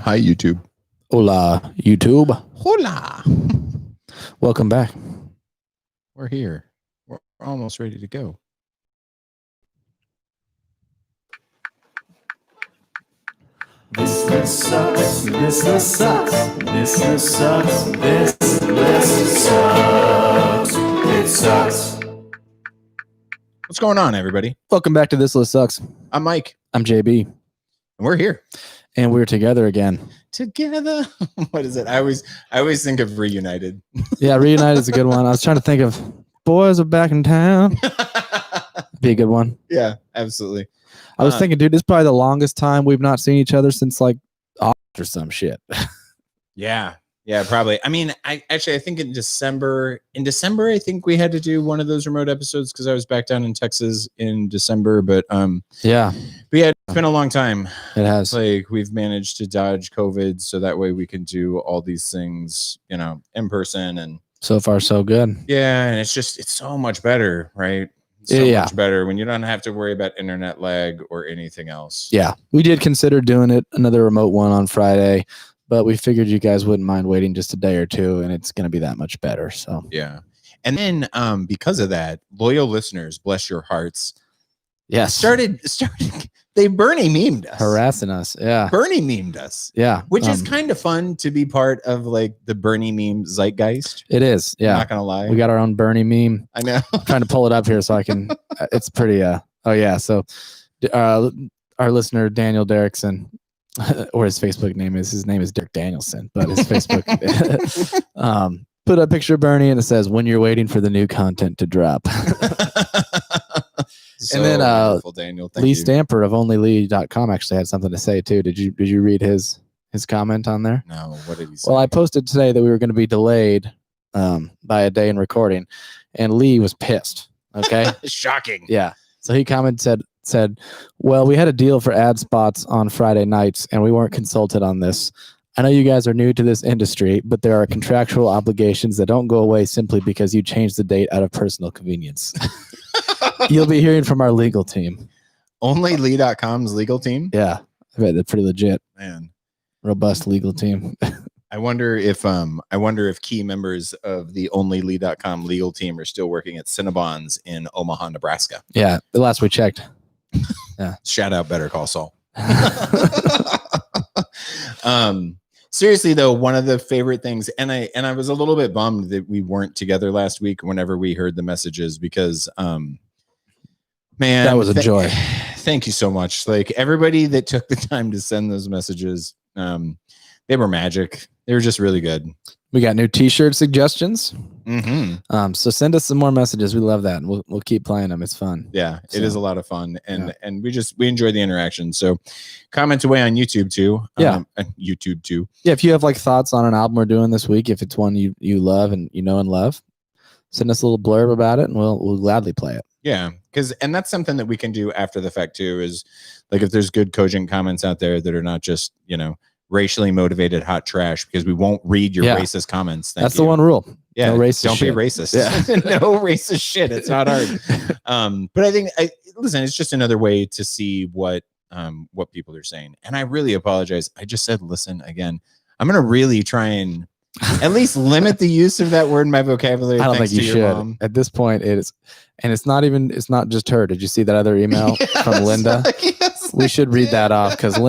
Hi, YouTube. Hola, YouTube. Hola. Welcome back. We're here. We're almost ready to go. This list sucks. This list sucks. This list sucks. This list sucks. It sucks. What's going on, everybody? Welcome back to This List Sucks. I'm Mike, I'm JB, and we're here and we're together again. together. What is it? I always think of Reunited. Yeah, Reunited is a good one. I was trying to think of Boys Are Back in Town. Be a good one. Yeah, absolutely. I was thinking, dude, this is probably the longest time we've not seen each other since like August or some shit. Yeah, probably. I mean, I think in December, I think we had to do one of those remote episodes because I was back down in Texas in December. But yeah, it's been a long time. It has. Like we've managed to dodge COVID, so that way we can do all these things, in person. And so far, so good. Yeah, and it's so much better, right? Much better when you don't have to worry about internet lag or anything else. Yeah, we did consider doing it another remote one on Friday, but we figured you guys wouldn't mind waiting just a day or two, and it's going to be that much better. So yeah, and then because of that, loyal listeners, bless your hearts. Yeah, started. They Bernie memed us, harassing us. Yeah, Bernie memed us. Yeah, which is kind of fun to be part of, like the Bernie meme zeitgeist. It is. Yeah, I'm not gonna lie. We got our own Bernie meme. I know. I'm trying to pull it up here so I can. It's pretty. Oh yeah. So, our listener Daniel Derrickson, or his Facebook name is Derek Danielson, but his Facebook put a picture of Bernie and it says, "When you're waiting for the new content to drop." And then Daniel, Lee Stamper of onlylee.com actually had something to say too. Did you read his comment on there? No. What did he say? Well, I posted today that we were going to be delayed by a day in recording, and Lee was pissed. Okay. Shocking. Yeah. So he commented said, "Well, we had a deal for ad spots on Friday nights, and we weren't consulted on this. I know you guys are new to this industry, but there are contractual obligations that don't go away simply because you changed the date out of personal convenience." You'll be hearing from our legal team. Onlylee.com's legal team? Yeah. I bet they're pretty legit. Man. Robust legal team. I wonder if key members of the Onlylee.com legal team are still working at Cinnabons in Omaha, Nebraska. Yeah. The last we checked. Yeah. Shout out Better Call Saul. Seriously though, one of the favorite things, and I was a little bit bummed that we weren't together last week whenever we heard the messages, because man, that was a joy. Thank you so much. Like everybody that took the time to send those messages, they were magic. They were just really good. We got new t-shirt suggestions. Mm-hmm. So send us some more messages. We love that, and we'll keep playing them. It's fun. Yeah, it is a lot of fun, and we enjoy the interaction. So comment away on YouTube too. YouTube too. Yeah, if you have like thoughts on an album we're doing this week, if it's one you love and and love, send us a little blurb about it, and we'll gladly play it. Yeah, and that's something that we can do after the fact too. Is like if there's good cogent comments out there that are not just racially motivated hot trash, because we won't read your racist comments. That's the one rule. Yeah, no racist don't shit. Be racist. Yeah. No racist shit. It's not hard. But I think listen, it's just another way to see what people are saying. And I really apologize. I just said listen again. I'm gonna really try and at least limit the use of that word in my vocabulary. I don't think you should. Mom. At this point, it is, and it's not just her. Did you see that other email from Linda? Yes, we should read that off because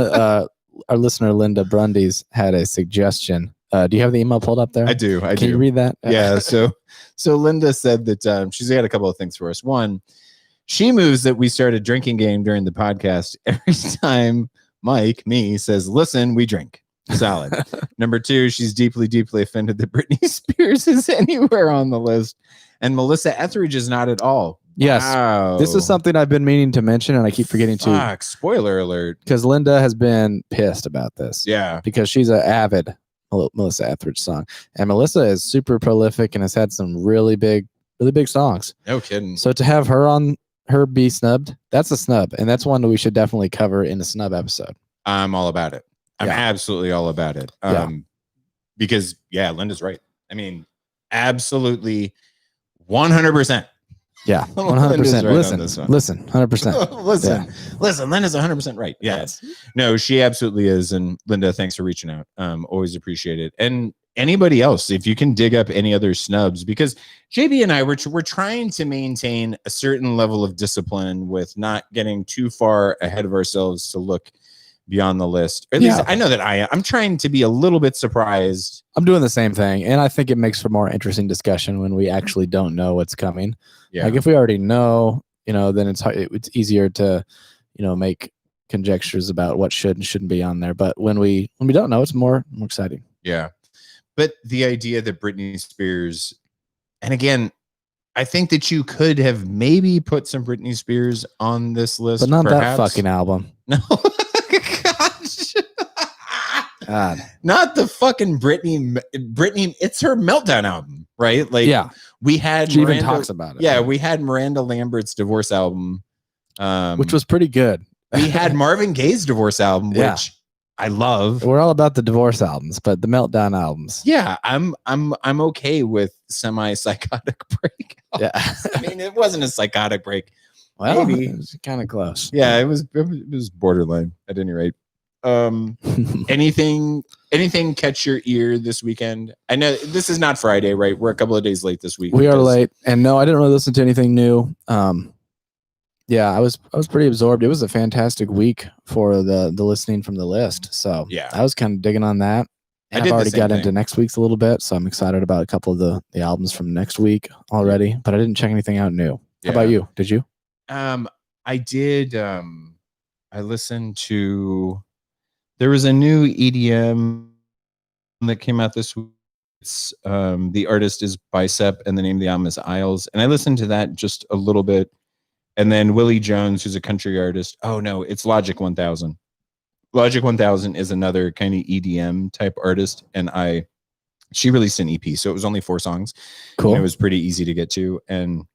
our listener Linda Brundies had a suggestion. Do you have the email pulled up there? I do. Can you read that? Yeah. So Linda said that she's got a couple of things for us. One, she moves that we start a drinking game during the podcast every time Mike, me, says, "Listen, we drink." Solid. Number two, she's deeply, deeply offended that Britney Spears is anywhere on the list, and Melissa Etheridge is not at all. Yes. Wow. This is something I've been meaning to mention, and I keep forgetting to. Spoiler alert. Because Linda has been pissed about this. Yeah. Because she's an avid Melissa Etheridge song, and Melissa is super prolific and has had some really big songs. No kidding. So to have her be snubbed, that's a snub, and that's one that we should definitely cover in a snub episode. I'm all about it. I'm absolutely all about it. Because Linda's right. I mean, absolutely 100%. Yeah, Linda's 100%. right on this one. Listen, 100%. Listen, Linda's 100% right. Yes. No, she absolutely is. And Linda, thanks for reaching out. Always appreciate it. And anybody else, if you can dig up any other snubs, because JB and I we're trying to maintain a certain level of discipline with not getting too far ahead of ourselves to look beyond the list. Or at least I know that I'm trying to be a little bit surprised. I'm doing the same thing, and I think it makes for more interesting discussion when we actually don't know what's coming. Yeah. Like if we already know, then it's easier to, make conjectures about what should and shouldn't be on there. But when we don't know, it's more exciting. Yeah. But the idea that Britney Spears, and again, I think that you could have maybe put some Britney Spears on this list, but not perhaps. that fucking album. No. Gosh. God. Not the fucking Britney. It's her Meltdown album, right? Like, yeah, we had she Miranda, even talks about it. Yeah, we had Miranda Lambert's divorce album, which was pretty good. We had Marvin Gaye's divorce album, which I love. We're all about the divorce albums, but the Meltdown albums. Yeah, I'm okay with semi-psychotic break. Yeah, I mean, it wasn't a psychotic break. Well, maybe it was kind of close. Yeah, it was borderline at any rate. Anything catch your ear this weekend? I know this is not Friday, right? We're a couple of days late this week. We are late, and no, I didn't really listen to anything new. Yeah, I was pretty absorbed. It was a fantastic week for the listening from the list. So yeah, I was kind of digging on that. I've already got into next week's a little bit, so I'm excited about a couple of the albums from next week already. But I didn't check anything out new. How about you? Did you? I did. I listened to. There was a new EDM that came out this week. It's, the artist is Bicep, and the name of the album is Isles. And I listened to that just a little bit. And then Willie Jones, who's a country artist. Oh no, it's Logic 1000. Logic 1000 is another kind of EDM type artist, and she released an EP, so it was only 4 songs. Cool. And it was pretty easy to get to and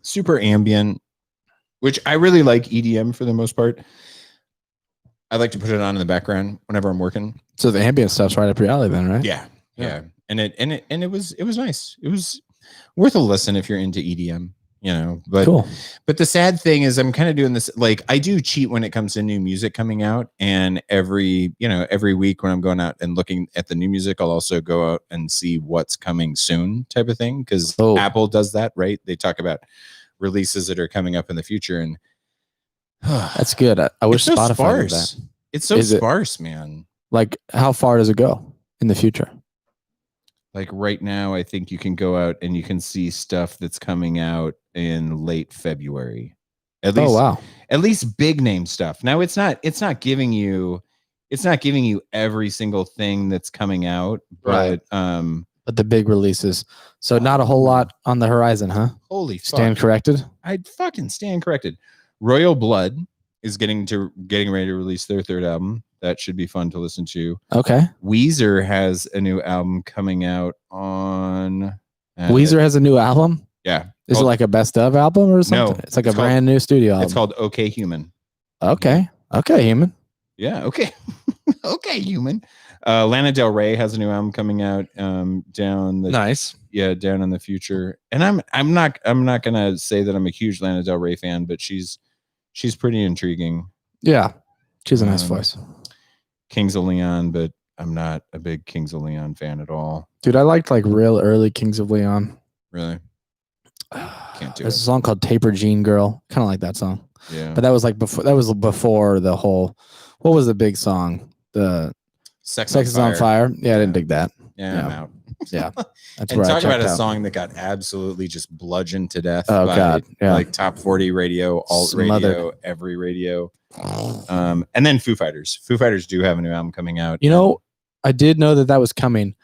super ambient, which I really like EDM for the most part. I like to put it on in the background whenever I'm working. So the ambient stuff's right up your alley, then, right? Yeah. And it was nice. It was worth a listen if you're into EDM. But cool. But the sad thing is I'm kind of doing this, like, I do cheat when it comes to new music coming out, and every week when I'm going out and looking at the new music, I'll also go out and see what's coming soon type of thing, because Apple does that, right? They talk about releases that are coming up in the future, and that's good. I wish so Spotify did that. It's so sparse, man. Like, how far does it go in the future? Like right now, I think you can go out and you can see stuff that's coming out in late February. At least, wow. At least big name stuff. Now it's not giving you every single thing that's coming out, but right. But the big releases. So not a whole lot on the horizon, huh? Holy fuck. Stand corrected? I'd fucking stand corrected. Royal Blood is getting ready to release their 3rd album. That should be fun to listen to. Okay. Weezer has a new album coming out on. Weezer has a new album? Yeah. Is it like a best of album or something? No, it's like a brand new studio album. It's called Okay Human. Okay. Okay, Human. Yeah. Okay. Okay, Human. Lana Del Rey has a new album coming out. Down in the future. And I'm not gonna say that I'm a huge Lana Del Rey fan, but she's pretty intriguing. Yeah. She's a nice voice. Kings of Leon, but I'm not a big Kings of Leon fan at all. Dude, I liked like real early Kings of Leon. Really? Can't do it. There's a song called Taper Jean Girl. Kind of like that song. Yeah. But that was before the whole, what was the big song? The Sex is on Fire. Yeah, I didn't dig that. Yeah, I'm out. Yeah. That's and where talk about a song that got absolutely just bludgeoned to death. Oh, God. Yeah. Like top 40 radio, alt radio, every radio. And then Foo Fighters. Foo Fighters do have a new album coming out. I did know that was coming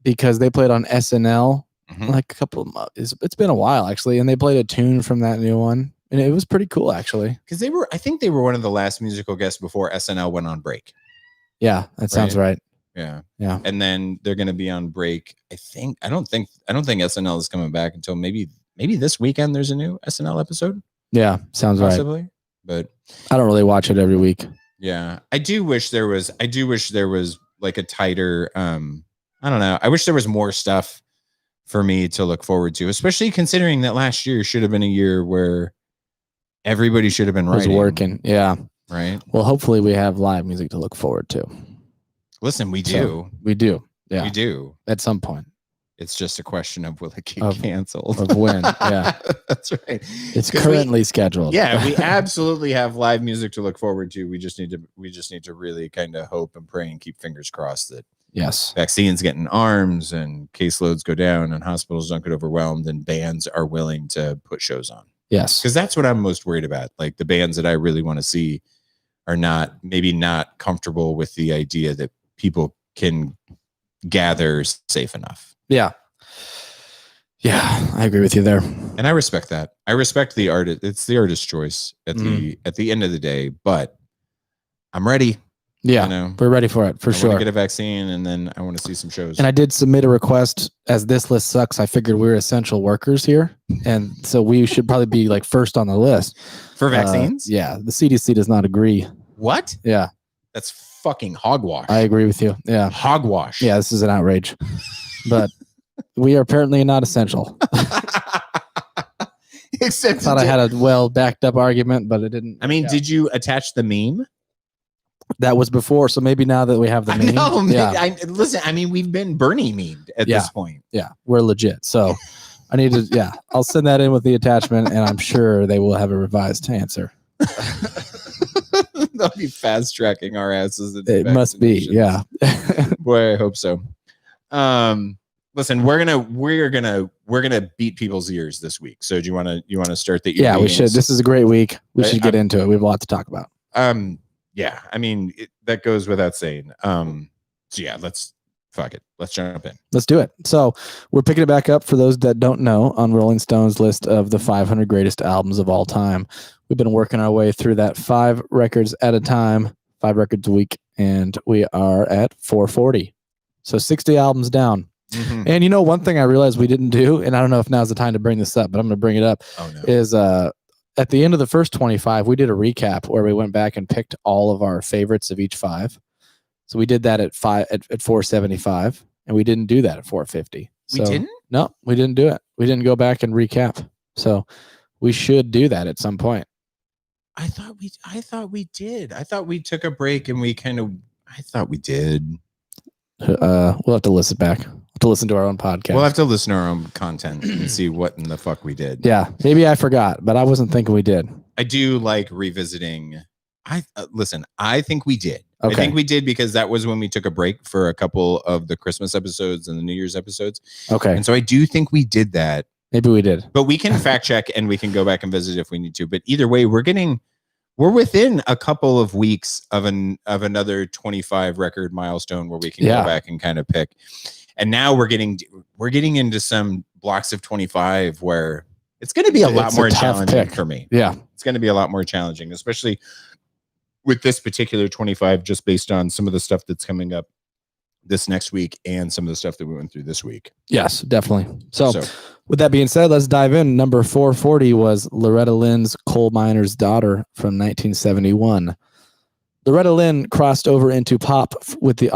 because they played on SNL like a couple of months. It's been a while, actually, and they played a tune from that new one, and it was pretty cool, actually. Because I think they were one of the last musical guests before SNL went on break. Yeah, that sounds right. Yeah. And then they're going to be on break. I don't think SNL is coming back until maybe this weekend. There's a new SNL episode. Yeah, sounds possibly, right. But I don't really watch it every week. Yeah, I do wish there was like a tighter. I don't know. I wish there was more stuff for me to look forward to, especially considering that last year should have been a year where everybody should have been Was writing. working. Yeah. Right. Well, hopefully we have live music to look forward to. Listen, we do. So, we do. Yeah. We do. At some point. It's just a question of will it get Of- canceled? Of when. Yeah. That's right. It's currently scheduled. Yeah, we absolutely have live music to look forward to. We just need to really kind of hope and pray and keep fingers crossed that Yes. vaccines get in arms and caseloads go down and hospitals don't get overwhelmed and bands are willing to put shows on. Yes. Because that's what I'm most worried about. Like the bands that I really want to see are maybe not comfortable with the idea that people can gather safe enough. Yeah. Yeah, I agree with you there. And I respect that. I respect the artist. It's the artist's choice at the end of the day, but I'm ready. Yeah, we're ready for it, for sure. I want to get a vaccine and then I want to see some shows. And I did submit a request as this list sucks. I figured we're essential workers here. And so we should probably be like first on the list. For vaccines? Yeah, the CDC does not agree. What? Yeah. That's fucking hogwash. I agree with you. Yeah. Hogwash. Yeah, this is an outrage. But we are apparently not essential. Except I thought I had a well backed up argument, but it didn't. I mean, did you attach the meme? That was before, so maybe now that we have the meme. No, yeah. Listen, I mean, we've been Bernie memed at this point. Yeah, we're legit. So I need to, I'll send that in with the attachment, and I'm sure they will have a revised answer. They'll be fast tracking our asses. It must be, yeah. Boy, I hope so. Listen, we're gonna beat people's ears this week. So do you want to start that? Yeah, we should. This is a great week. We should get into it. We have a lot to talk about. Yeah, I mean that goes without saying. So yeah, let's jump in. Let's do it. So we're picking it back up for those that don't know on Rolling Stone's list of the 500 greatest albums of all time. We've been working our way through that 5 records at a time, 5 records a week, and we are at 440. So 60 albums down. Mm-hmm. And one thing I realized we didn't do, and I don't know if now's the time to bring this up, but I'm going to bring it up, is at the end of the first 25, we did a recap where we went back and picked all of our favorites of each 5. So we did that at 475, and we didn't do that at 450. We didn't? No, we didn't do it. We didn't go back and recap. So we should do that at some point. I thought we did. I thought we took a break and I thought we did. We'll have to listen back. We'll have to listen to our own podcast. We'll have to listen to our own content and see what in the fuck we did. Yeah, maybe I forgot, but I wasn't thinking we did. I do like revisiting. Listen, I think we did. Okay. I think we did because that was when we took a break for a couple of the Christmas episodes and the New Year's episodes. Okay. And so I do think we did that. Maybe we did. But we can fact check and we can go back and visit if we need to. But either way, we're within a couple of weeks of another 25 record milestone where we can go back and kind of pick. And now we're getting into some blocks of 25 where it's going to be a lot more challenging for me. Yeah. It's going to be a lot more challenging, especially with this particular 25, just based on some of the stuff that's coming up this next week and some of the stuff that we went through this week. Yes, definitely. So with that being said, let's dive in. Number 440 was Loretta Lynn's Coal Miner's Daughter from 1971. Loretta Lynn crossed over into pop with the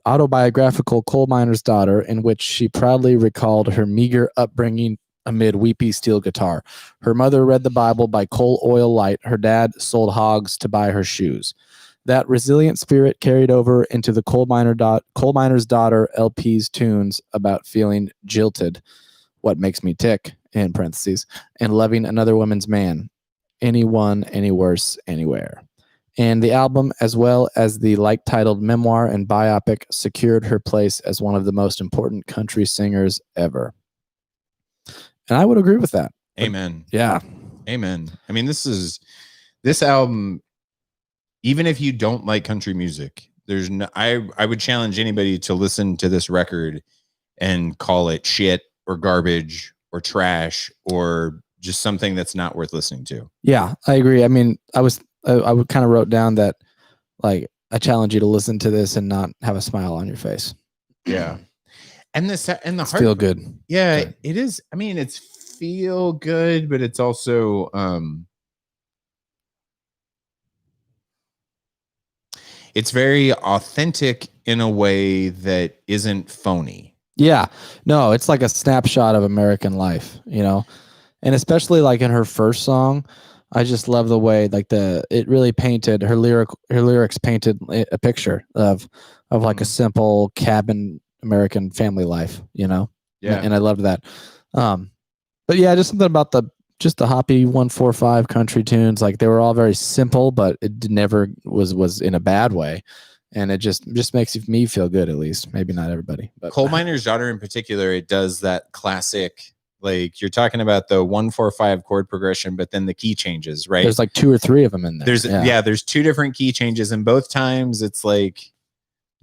autobiographical Coal Miner's Daughter, in which she proudly recalled her meager upbringing amid weepy steel guitar. Her mother read the Bible by coal oil light. Her dad sold hogs to buy her shoes. That resilient spirit carried over into the Coal Miner's Daughter LP's tunes about feeling jilted, what makes me tick, in parentheses, and loving another woman's man, anyone, any worse, anywhere. And the album, as well as the like-titled memoir and biopic, secured her place as one of the most important country singers ever. And I would agree with that. Amen. Yeah. Amen. I mean, this album, even if you don't like country music, I would challenge anybody to listen to this record and call it shit or garbage or trash or just something that's not worth listening to. Yeah, I agree. I mean, I would kind of wrote down that, like, I challenge you to listen to this and not have a smile on your face. Yeah. And the heart feel good. Yeah, good. It is. I mean, it's feel good, but it's also it's very authentic in a way that isn't phony. Yeah. No, it's like a snapshot of American life, you know? And especially like in her first song, I just love the way like it really painted her lyrics painted a picture of like a simple cabin American family life, you know? Yeah. And I loved that. But yeah, just something about the hoppy 145 country tunes. Like they were all very simple, but it never was in a bad way. And it just makes me feel good, at least. Maybe not everybody, but Coal Miner's Daughter in particular, it does that classic, like you're talking about the 1-4-5 chord progression, but then the key changes, right? There's like 2 or 3 of them in there. There's 2 different key changes, and both times it's like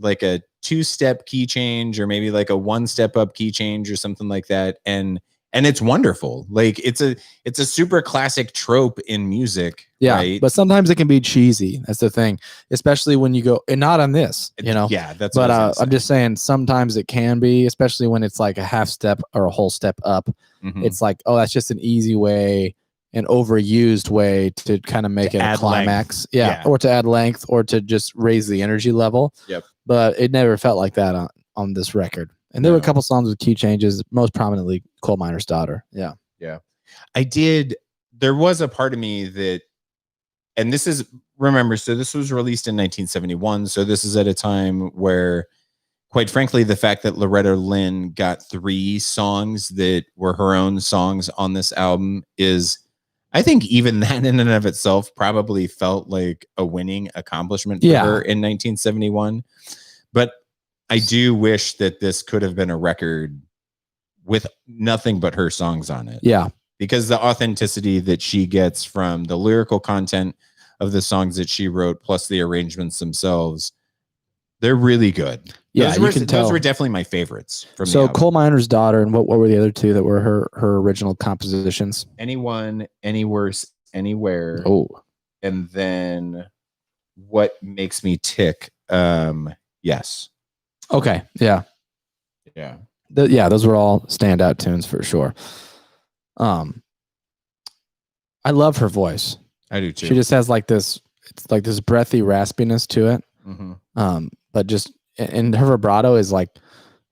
a 2-step key change, or maybe like a 1-step up key change or something like that. And it's wonderful. Like it's a super classic trope in music. Yeah, right? But sometimes it can be cheesy. That's the thing, especially when you go, and not on this, you know. Yeah, that's. But I'm just saying, sometimes it can be, especially when it's like a half step or a whole step up. Mm-hmm. It's like, oh, that's just an easy way, an overused way to kind of make it a climax. Yeah, or to add length, or to just raise the energy level. Yep. But it never felt like that on this record. And there were a couple songs with key changes, most prominently Coal Miner's Daughter. Yeah. Yeah. There was a part of me that, and this is, remember, so this was released in 1971. So this is at a time where, quite frankly, the fact that Loretta Lynn got 3 songs that were her own songs on this album is, I think even that in and of itself probably felt like a winning accomplishment for her in 1971. But I do wish that this could have been a record with nothing but her songs on it. Yeah. Because the authenticity that she gets from the lyrical content of the songs that she wrote, plus the arrangements themselves, they're really good. Yeah, those were definitely my favorites from the album. Coal Miner's Daughter, and what were the other 2 that were her original compositions? Anyone, Any Worse, Anywhere. Oh. And then What Makes Me Tick. Yes. Okay. Yeah. Yeah. Those were all standout tunes for sure. I love her voice. I do too. She just has like this, it's like this breathy raspiness to it. Mm-hmm. But just, and her vibrato is like,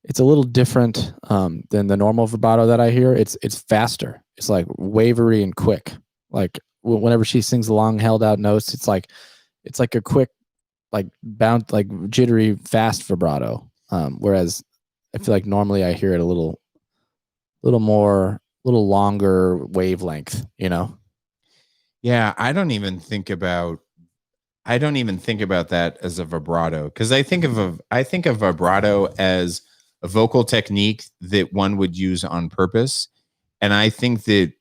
it's a little different than the normal vibrato that I hear. It's faster. It's like wavery and quick. Like whenever she sings long held out notes, it's like a quick, like bounce, like jittery, fast vibrato. Whereas I feel like normally I hear it a little longer wavelength, you know? Yeah, I don't even think about that as a vibrato, because I think of vibrato as a vocal technique that one would use on purpose, and I think that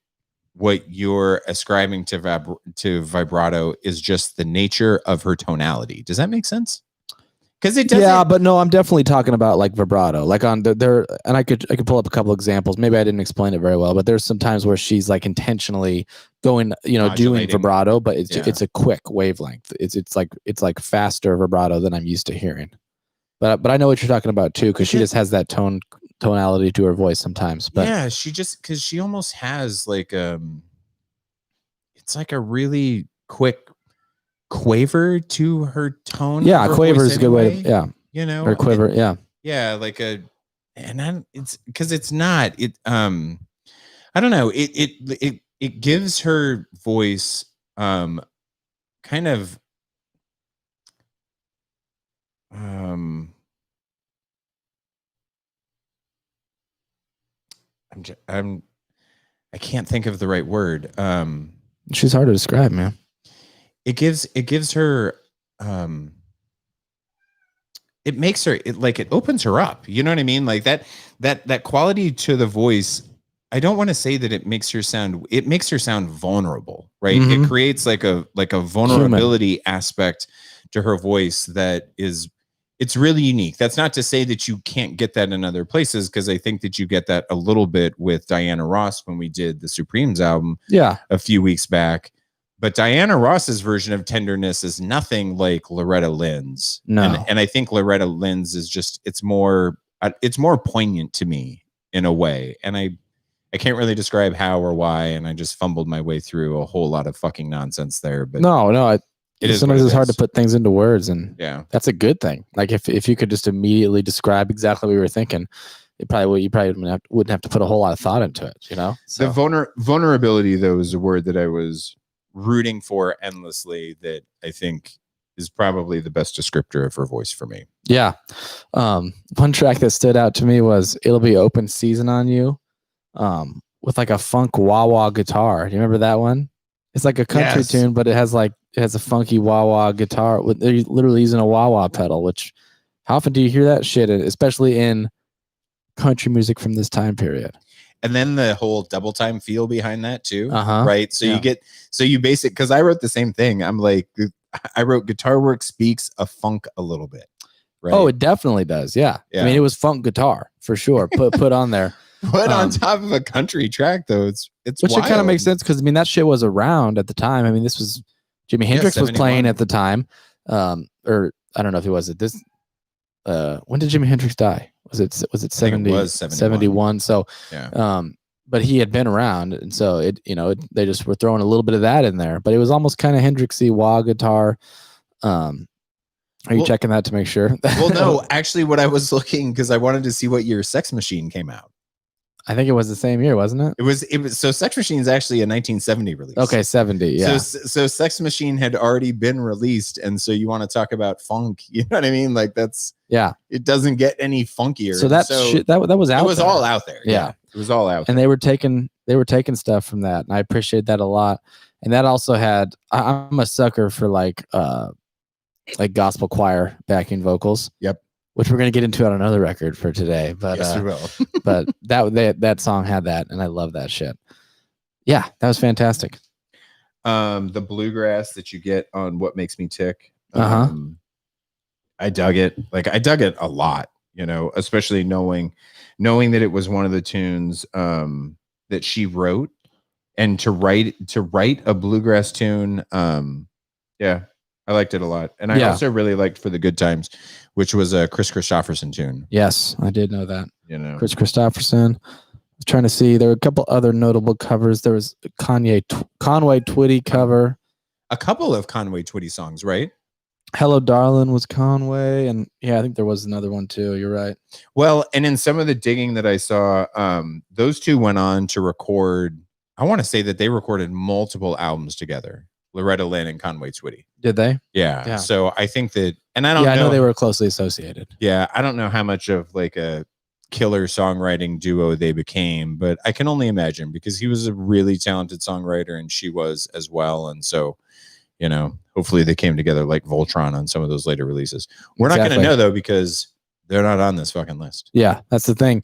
what you're ascribing to vibrato is just the nature of her tonality. Does that make sense? Because it doesn't. Yeah, but no, I'm definitely talking about like vibrato, like on there. And I could pull up a couple examples. Maybe I didn't explain it very well, but there's some times where she's like intentionally going, doing vibrato, but it's a quick wavelength. It's like faster vibrato than I'm used to hearing. But I know what you're talking about too, because she just has that tonality to her voice sometimes. But yeah, because she almost has like it's like a really quick quaver to her tone. Yeah, quaver is a good way to, or quiver, it's because it's not I don't know, it gives her voice kind of I can't think of the right word. She's hard to describe, man. It gives her it makes her, it opens her up. You know what I mean? Like that quality to the voice. I don't want to say that it makes her sound vulnerable, right? Mm-hmm. It creates like a vulnerability aspect to her voice it's really unique. That's not to say that you can't get that in other places, because I think that you get that a little bit with Diana Ross when we did the Supremes album a few weeks back. But Diana Ross's version of tenderness is nothing like Loretta Lynn's. No. And I think Loretta Lynn's is just, it's more poignant to me in a way. And I can't really describe how or why. And I just fumbled my way through a whole lot of fucking nonsense there. But sometimes it's hard to put things into words, and yeah, that's a good thing. Like if you could just immediately describe exactly what you were thinking, you probably wouldn't have to put a whole lot of thought into it, you know. So The vulnerability, though, is a word that I was rooting for endlessly. That I think is probably the best descriptor of her voice for me. yeah, one track that stood out to me was "It'll Be Open Season on You," with like a funk wah wah guitar. You remember that one? It's like a country Yes. tune, but it has a funky wah wah guitar. They're literally using a wah wah pedal. Which, how often do you hear that shit? Especially in country music from this time period. And then the whole double time feel behind that too, Uh-huh. right? So you because I wrote the same thing. I'm like, I wrote guitar work speaks a funk a little bit, right? Oh, it definitely does. Yeah. I mean, it was funk guitar for sure. Put on there. But on top of a country track, though, it's which wild. it kind of makes sense because I mean that shit was around at the time. I mean, this was Jimi Hendrix was playing at the time, or I don't know if he was at this. When did Jimi Hendrix die? Was it 70? It was 71. So, yeah. But he had been around, and so they just were throwing a little bit of that in there. But it was almost kind of Hendrixy wah guitar. Are you checking that to make sure? Well, no, actually, what I was looking because I wanted to see what year Sex Machine came out. I think it was the same year, wasn't it? It was so Sex Machine is actually a 1970 release. Okay, 70. Yeah. So Sex Machine had already been released, and so you want to talk about funk? You know what I mean? Like it doesn't get any funkier. So shit that was out. It was all out there. Yeah. It was all out. And they were taking stuff from that, and I appreciate that a lot. And that also had I'm a sucker for like gospel choir backing vocals. Yep. Which we're gonna get into on another record for today, but yes, we will. but that song had that, and I love that shit. Yeah, that was fantastic. The bluegrass that you get on "What Makes Me Tick," I dug it. Like I dug it a lot, you know, especially knowing that it was one of the tunes that she wrote, and to write a bluegrass tune, yeah. I liked it a lot. And I also really liked For the Good Times, which was a Chris Christopherson tune. Yes, I did know that. You know, Chris Christopherson. I was trying to see. There were a couple other notable covers. There was a Conway Twitty cover. A couple of Conway Twitty songs, right? Hello, Darlin' was Conway. And yeah, I think there was another one too. You're right. Well, and in some of the digging that I saw, those two went on to record, I want to say that they recorded multiple albums together. Loretta Lynn and Conway Twitty. Did they? Yeah. So I think that, and I don't know. I know they were closely associated. Yeah. I don't know how much of like a killer songwriting duo they became, but I can only imagine because he was a really talented songwriter and she was as well. And so, you know, hopefully they came together like Voltron on some of those later releases. We're not going to know though, because they're not on this fucking list. Yeah. That's the thing.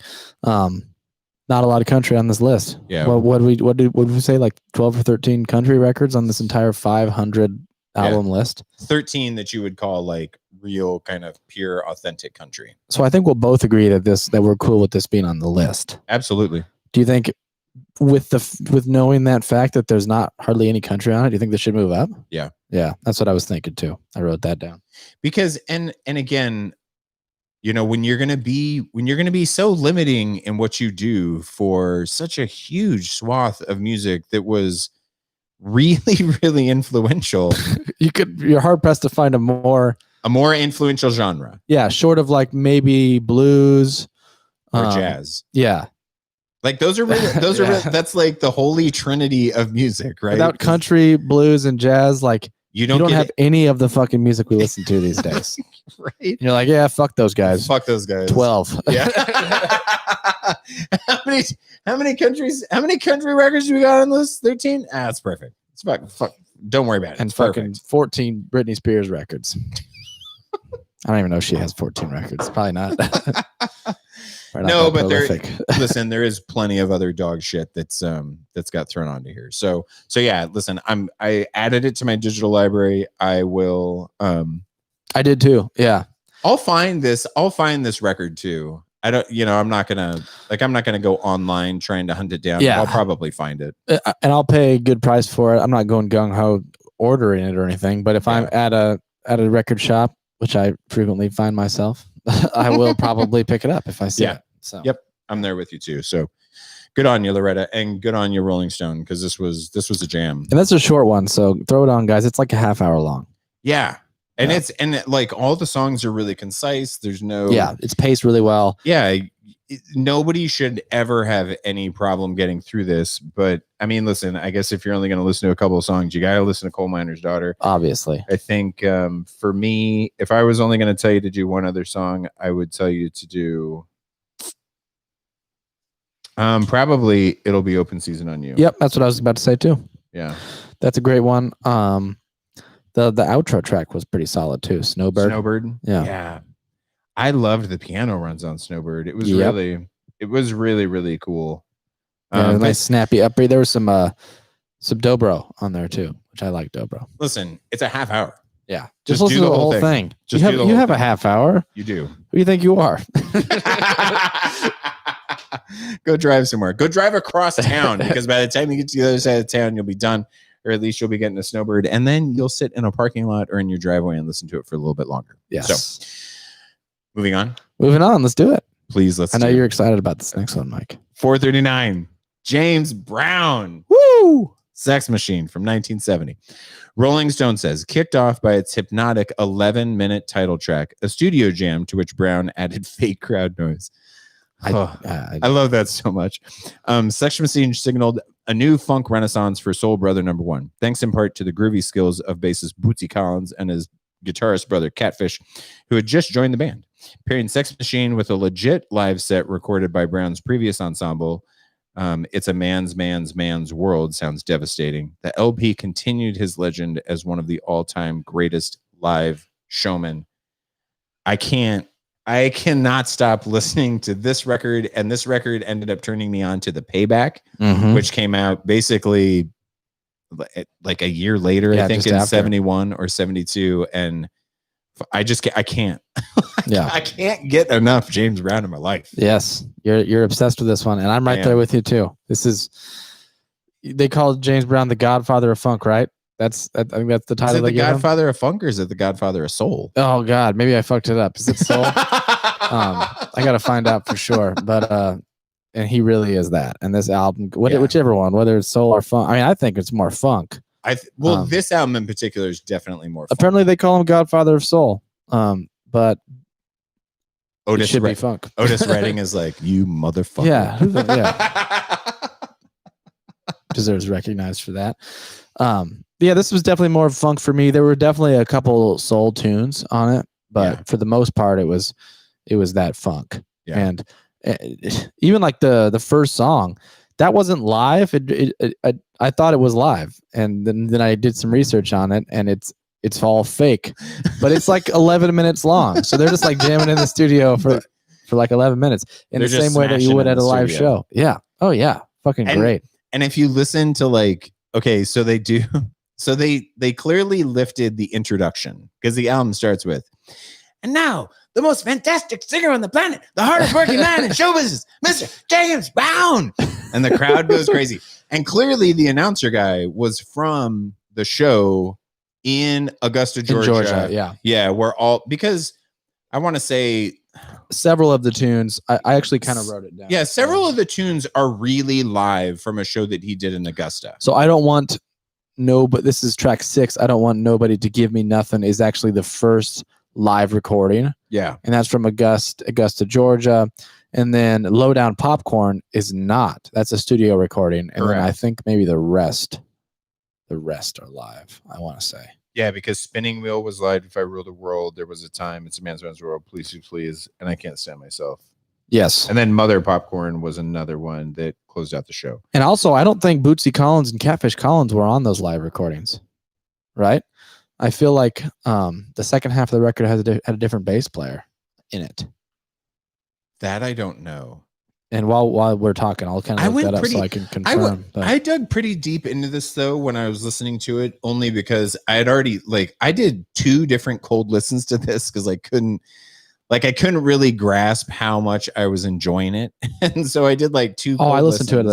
Not a lot of country on this list. Yeah. What did we say? Like 12 or 13 country records on this entire 500 album list. 13 that you would call like real kind of pure authentic country. So I think we'll both agree that we're cool with this being on the list. Absolutely. Do you think with knowing that fact that there's not hardly any country on it, do you think this should move up? Yeah. Yeah. That's what I was thinking too. I wrote that down. Because and again, you know, when you're going to be so limiting in what you do for such a huge swath of music that was really, really influential, you're hard pressed to find a more influential genre. Yeah. Short of like maybe blues or jazz. Yeah. Like those are really, that's like the holy trinity of music, right? Without country, blues, and jazz, like you don't have any of the fucking music we listen to these days. Right. And you're like, yeah, fuck those guys. Fuck those guys. 12. Yeah. how many country records do we got on this? 13? That's perfect. It's fuck. Don't worry about it. And it's fucking perfect. 14 Britney Spears records. I don't even know if she has 14 records. Probably not. No, but listen, there is plenty of other dog shit that's got thrown onto here. So yeah, listen, I added it to my digital library. I will I did too. Yeah. I'll find this record too. I don't, I'm not gonna go online trying to hunt it down. Yeah. I'll probably find it. And I'll pay a good price for it. I'm not going gung ho ordering it or anything, but if I'm at a record shop, which I frequently find myself, I will probably pick it up if I see it. So yep, I'm there with you too. So good on you, Loretta, and good on you, Rolling Stone, because this was a jam. And that's a short one, so throw it on, guys. It's like a half hour long. Yeah. And like all the songs are really concise. There's no it's paced really well. Yeah, nobody should ever have any problem getting through this. But I mean, listen, I guess if you're only going to listen to a couple of songs, you got to listen to Coal Miner's Daughter. Obviously. I think for me, if I was only going to tell you to do one other song, I would tell you to do probably It'll Be Open Season on You. Yep, that's what I was about to say too. Yeah. That's a great one. The outro track was pretty solid too. Snowbird. Yeah. Yeah. I loved the piano runs on Snowbird. It was really, really cool. Yeah, nice snappy upbeat. There was some dobro on there too, which I like dobro. Listen, it's a half hour. Yeah. Just listen to the whole thing. Just you have a half hour. You do. Who do you think you are? Go drive somewhere. Go drive across town, because by the time you get to the other side of town, you'll be done, or at least you'll be getting a Snowbird, and then you'll sit in a parking lot or in your driveway and listen to it for a little bit longer. Yes. So, moving on. Let's do it. Please, I know you're excited about this next one, Mike. 439. James Brown. Woo! Sex Machine from 1970. Rolling Stone says, kicked off by its hypnotic 11-minute title track, a studio jam to which Brown added fake crowd noise. I love that so much. Sex Machine signaled a new funk renaissance for Soul Brother number 1, thanks in part to the groovy skills of bassist Bootsy Collins and his guitarist brother Catfish, who had just joined the band. Pairing Sex Machine with a legit live set recorded by Brown's previous ensemble, It's a Man's World, sounds devastating. The LP continued his legend as one of the all-time greatest live showmen. I cannot stop listening to this record, and this record ended up turning me on to The Payback, which came out basically like a year later, I think in 71 or 72, and I can't. I can't get enough James Brown in my life. Yes, you're obsessed with this one, and I'm right there with you too. They call James Brown the Godfather of Funk, right? I think that's the title. Is it the Godfather of Funk, or is it the Godfather of Soul? Oh God, maybe I fucked it up. Is it Soul? I gotta find out for sure. But and he really is that. And this album, whichever one, whether it's soul or funk, I mean, I think it's more funk. This album in particular is definitely more funk. Apparently they call him Godfather of Soul. But Otis should be funk. Otis Redding is like, you motherfucker. Yeah. Deserves recognized for that. Yeah, this was definitely more funk for me. There were definitely a couple soul tunes on it, but for the most part, it was that funk. Yeah. And even like the first song, that wasn't live. I thought it was live, and then I did some research on it, and it's all fake, but it's like 11 minutes long. So they're just like jamming in the studio for like 11 minutes in the same way that you would at a live show. Yeah. Oh yeah. Fucking great. And if you listen to like, okay, so they do. So they clearly lifted the introduction, because the album starts with, and now the most fantastic singer on the planet, the hardest working man in show business, Mr. James Brown. And the crowd goes crazy. And clearly the announcer guy was from the show in Augusta, Georgia. Yeah. Because I want to say several of the tunes, I actually kind of wrote it down. Yeah. Several of the tunes are really live from a show that he did in Augusta. So I don't want but this is track 6. I Don't Want Nobody to Give Me Nothing is actually the first live recording. Yeah. And that's from Augusta, Georgia. And then Lowdown Popcorn is not. That's a studio recording. And then I think maybe the rest are live, I want to say. Yeah, because Spinning Wheel was live. If I Rule the World, There Was a Time, It's a Man's World, Please You Please, and I Can't Stand Myself. Yes. And then Mother Popcorn was another one that closed out the show. And also, I don't think Bootsy Collins and Catfish Collins were on those live recordings, right? I feel like the second half of the record had a different bass player in it. That I don't know. And while we're talking, I'll kind of look that up so I can confirm. I dug pretty deep into this though when I was listening to it, only because I had already I did 2 different cold listens to this because I couldn't really grasp how much I was enjoying it, and so I did like 2. I listened to it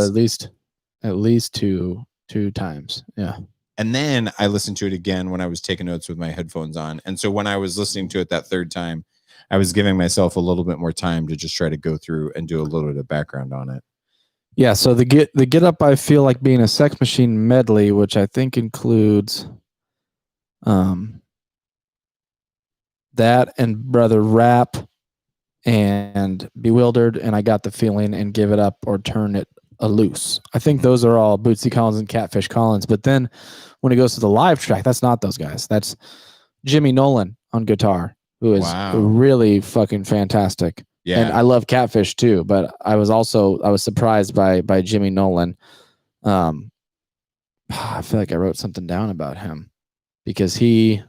at least two times. Yeah. And then I listened to it again when I was taking notes with my headphones on. And so when I was listening to it that third time, I was giving myself a little bit more time to just try to go through and do a little bit of background on it. Yeah. So the Get Up, I Feel Like Being a Sex Machine medley, which I think includes that and Brother Rap and Bewildered, and I Got the Feeling, and Give It Up or Turn It Loose. I think those are all Bootsy Collins and Catfish Collins. But then when it goes to the live track, that's not those guys. That's Jimmy Nolan on guitar, who is really fucking fantastic. Yeah. And I love Catfish too, but I was surprised by Jimmy Nolan. I feel like I wrote something down about him because he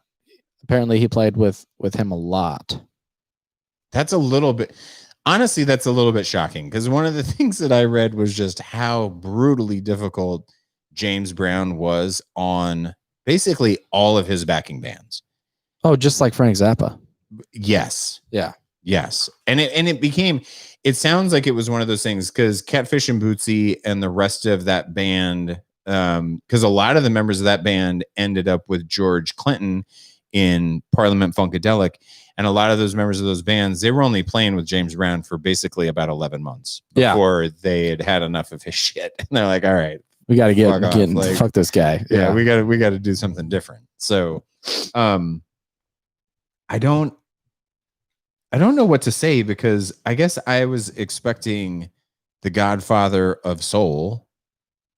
played with him a lot. That's a little bit, honestly, that's a little bit shocking because one of the things that I read was just how brutally difficult James Brown was on basically all of his backing bands. Oh, just like Frank Zappa. Yes. Yeah. Yes. And it sounds like it was one of those things because Catfish and Bootsy and the rest of that band, because a lot of the members of that band ended up with George Clinton in Parliament Funkadelic. And a lot of those members of those bands, they were only playing with James Brown for basically about 11 months before they had enough of his shit. And they're like, all right, we got to fuck this guy. Yeah, we got to do something different. So, I don't know what to say because I guess I was expecting the Godfather of Soul,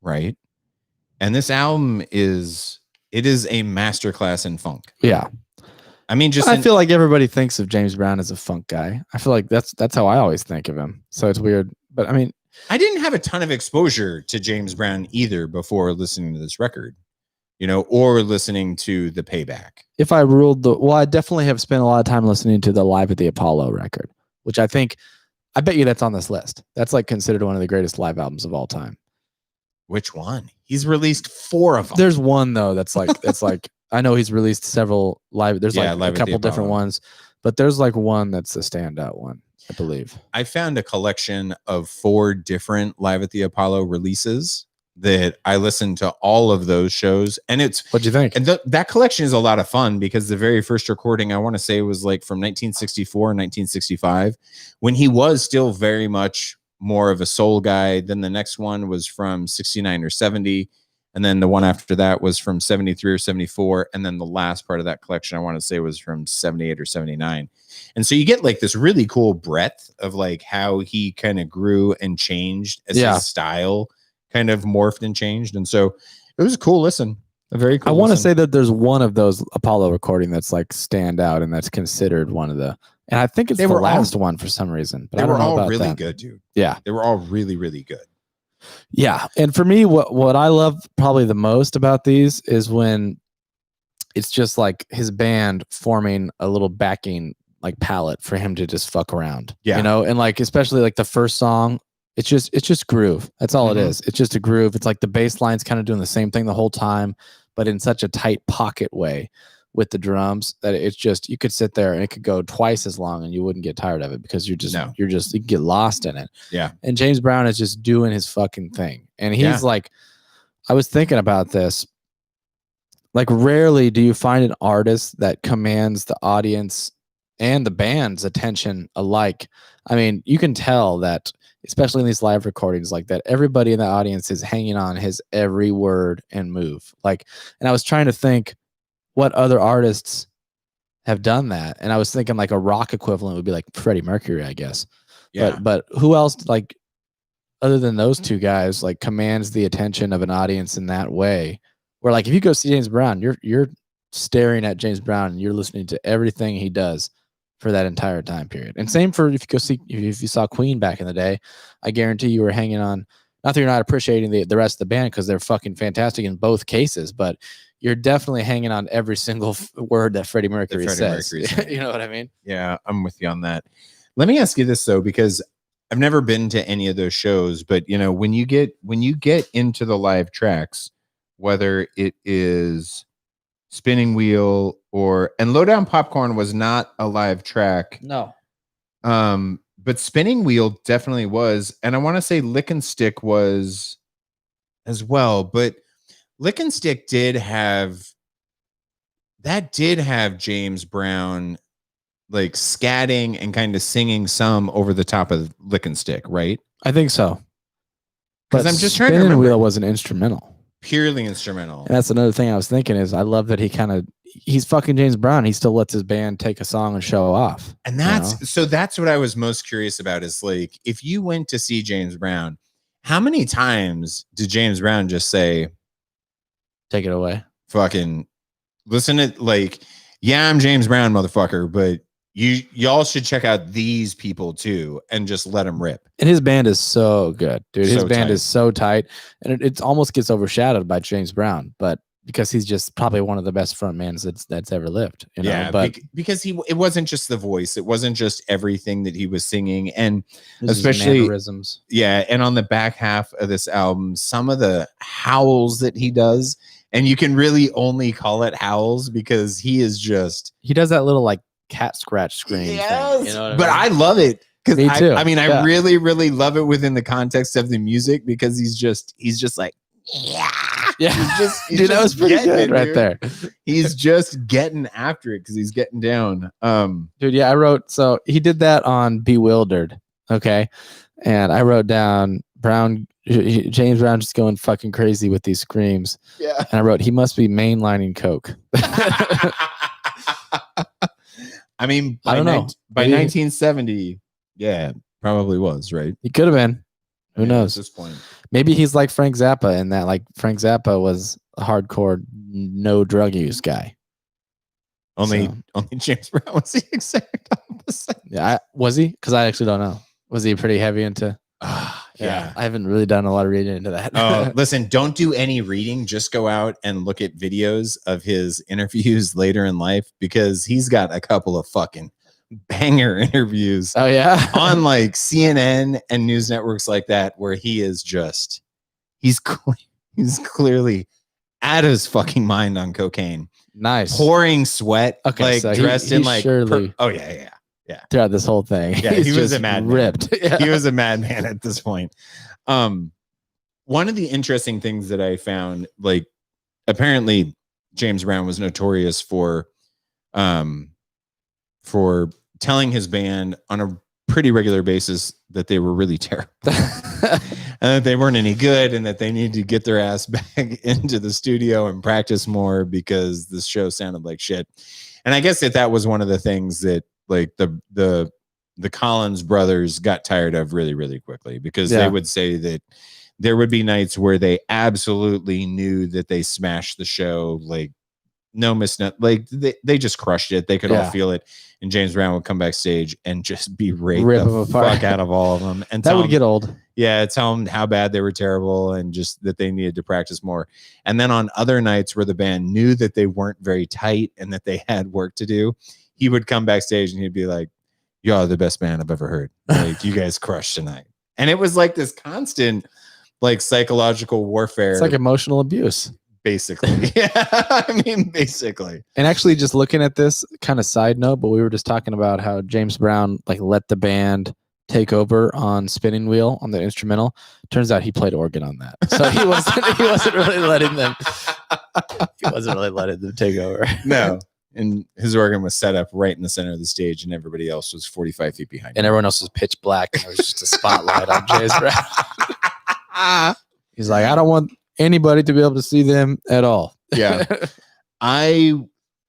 right? And this album is a masterclass in funk. Yeah. I mean, I feel like everybody thinks of James Brown as a funk guy. I feel like that's how I always think of him. So it's weird. But I mean, I didn't have a ton of exposure to James Brown either before listening to this record, or listening to the Payback. If I ruled I definitely have spent a lot of time listening to the Live at the Apollo record, which I bet you that's on this list. That's like considered one of the greatest live albums of all time. Which one? He's released 4 of them. There's one though that's like I know he's released several live. There's like a couple different ones, but there's like one that's a standout one, I believe. I found a collection of 4 different Live at the Apollo releases that I listened to all of those shows. And what'd you think? And that collection is a lot of fun because the very first recording, I want to say, was like from 1964 and 1965, when he was still very much more of a soul guy. Then the next one was from 69 or 70. And then the one after that was from 73 or 74. And then the last part of that collection, I want to say, was from 78 or 79. And so you get like this really cool breadth of like how he kind of grew and changed as his style kind of morphed and changed. And so it was a cool listen. A very cool I want to listen. say that there's one of those Apollo recording that's like stand out and that's considered one of the, and I think it's the last one for some reason. But they I don't were know all about really that. good, dude. Yeah. They were all really, really good. Yeah. And for me, what I love probably the most about these is when it's just like his band forming a little backing like palette for him to just fuck around. Yeah. And like especially like the first song, it's just groove. That's all it is. It's just a groove. It's like the bass line's kind of doing the same thing the whole time, but in such a tight pocket way with the drums that it's just, you could sit there and it could go twice as long and you wouldn't get tired of it because you get lost in it. Yeah. And James Brown is just doing his fucking thing. And he's like, I was thinking about this. Like rarely do you find an artist that commands the audience and the band's attention alike. I mean, you can tell that, especially in these live recordings like that, everybody in the audience is hanging on his every word and move. Like, and I was trying to think what other artists have done that. And I was thinking like a rock equivalent would be like Freddie Mercury, I guess. Yeah. But who else, like, other than those two guys, like commands the attention of an audience in that way? Where like if you go see James Brown, you're staring at James Brown and you're listening to everything he does for that entire time period. And same for if you saw Queen back in the day, I guarantee you were hanging on. Not that you're not appreciating the rest of the band because they're fucking fantastic in both cases, but you're definitely hanging on every single word that Freddie Mercury says. You know what I mean? Yeah, I'm with you on that. Let me ask you this though, because I've never been to any of those shows, but when you get into the live tracks, whether it is Spinning Wheel and Low Down Popcorn was not a live track. No. But Spinning Wheel definitely was. And I want to say Lick and Stick was as well. But Lick and Stick did have James Brown like scatting and kind of singing some over the top of Lick and Stick, right? I think so. Because I'm just trying to remember. Spinning Wheel was an instrumental. Purely instrumental. And that's another thing I was thinking is I love that he he's fucking James Brown. He still lets his band take a song and show off. And that's what I was most curious about is like, if you went to see James Brown, how many times did James Brown just say, take it away? Fucking listen to like, yeah, I'm James Brown, motherfucker, but y'all should check out these people too and just let them rip. And his band is so good, dude. His So band tight. is so tight, and it almost gets overshadowed by James Brown, but because he's just probably one of the best frontmans that's ever lived. You know? Yeah, but because it wasn't just the voice, it wasn't just everything that he was singing, and his especially mannerisms. Yeah, and on the back half of this album, some of the howls that he does, and you can really only call it howls because he does that little like cat scratch scream thing, you know what I love it because Me too. I really, really love it within the context of the music because he's just like, yeah. He's Dude, that was pretty good right there. He's just getting after it because he's getting down. Dude, yeah, I wrote, so he did that on Bewildered, okay? And I wrote down James Brown just going fucking crazy with these screams. Yeah. And I wrote, he must be mainlining coke. I mean, I don't know. By 1970, yeah, probably was, right? He could have been. Who knows? At this point. Maybe he's like Frank Zappa in that, like Frank Zappa was a hardcore no drug use guy. Only James Brown was the exact opposite. Yeah, was he? Because I actually don't know. Was he pretty heavy into? Yeah, I haven't really done a lot of reading into that. Listen, don't do any reading. Just go out and look at videos of his interviews later in life because he's got a couple of fucking banger interviews. Oh yeah, on like CNN and news networks like that, where he is just he's clearly out of his fucking mind on cocaine. Nice, pouring sweat. Okay, like so dressed in like surely. Oh yeah. Throughout this whole thing, Yeah, he was a madman. Ripped. Yeah. He was a madman at this point. One of the interesting things that I found, like, apparently James Brown was notorious for telling his band on a pretty regular basis that they were really terrible and that they weren't any good and that they needed to get their ass back into the studio and practice more because this show sounded like shit. And I guess that was one of the things that like the Collins brothers got tired of really, really quickly because they would say that there would be nights where they absolutely knew that they smashed the show, like no like they just crushed it. They could all feel it. And James Brown would come backstage and just berate the fuck out of all of them. And that would get old. Yeah, tell them how bad they were terrible and just that they needed to practice more. And then on other nights where the band knew that they weren't very tight and that they had work to do, he would come backstage and he'd be like, "Y'all are the best band I've ever heard. Like, you guys crushed tonight." And it was like this constant, like, psychological warfare. It's like emotional abuse. Basically. Yeah. I mean, basically. And actually, just looking at this kind of side note, but we were just talking about how James Brown like let the band take over on Spinning Wheel on the instrumental. Turns out he played organ on that. So he wasn't really letting them take over. No. And his organ was set up right in the center of the stage, and everybody else was 45 feet behind him. And everyone else was pitch black, and there was just a spotlight on James Brown. He's like, I don't want anybody to be able to see them at all. Yeah. I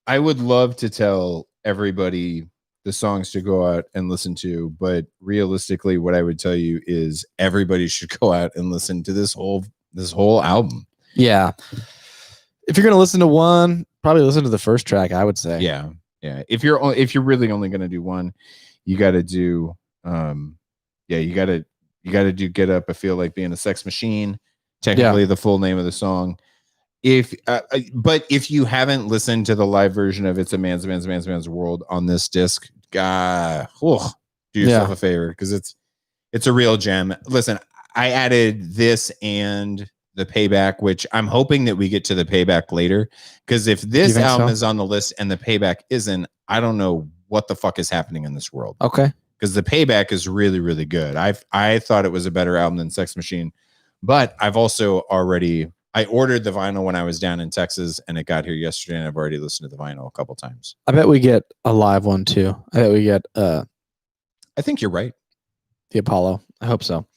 would love to tell everybody the songs to go out and listen to, but realistically, what I would tell you is everybody should go out and listen to this whole album. Yeah. If you're gonna listen to one, probably listen to the first track, I would say. Yeah. If you're really only gonna do one, you gotta do you gotta do Get Up, I Feel Like Being a Sex Machine. Technically the full name of the song. But if you haven't listened to the live version of It's a Man's World on this disc, do yourself a favor because it's a real gem. Listen, I added this and the Payback, which I'm hoping that we get to the Payback later, because if this album is on the list and the Payback isn't, I don't know what the fuck is happening in this world. Okay. Because the Payback is really, really good. I thought it was a better album than Sex Machine, but I've also I ordered the vinyl when I was down in Texas and it got here yesterday, and I've already listened to the vinyl a couple times. I bet we get a live one too. I bet we get I think you're right. The Apollo. I hope so.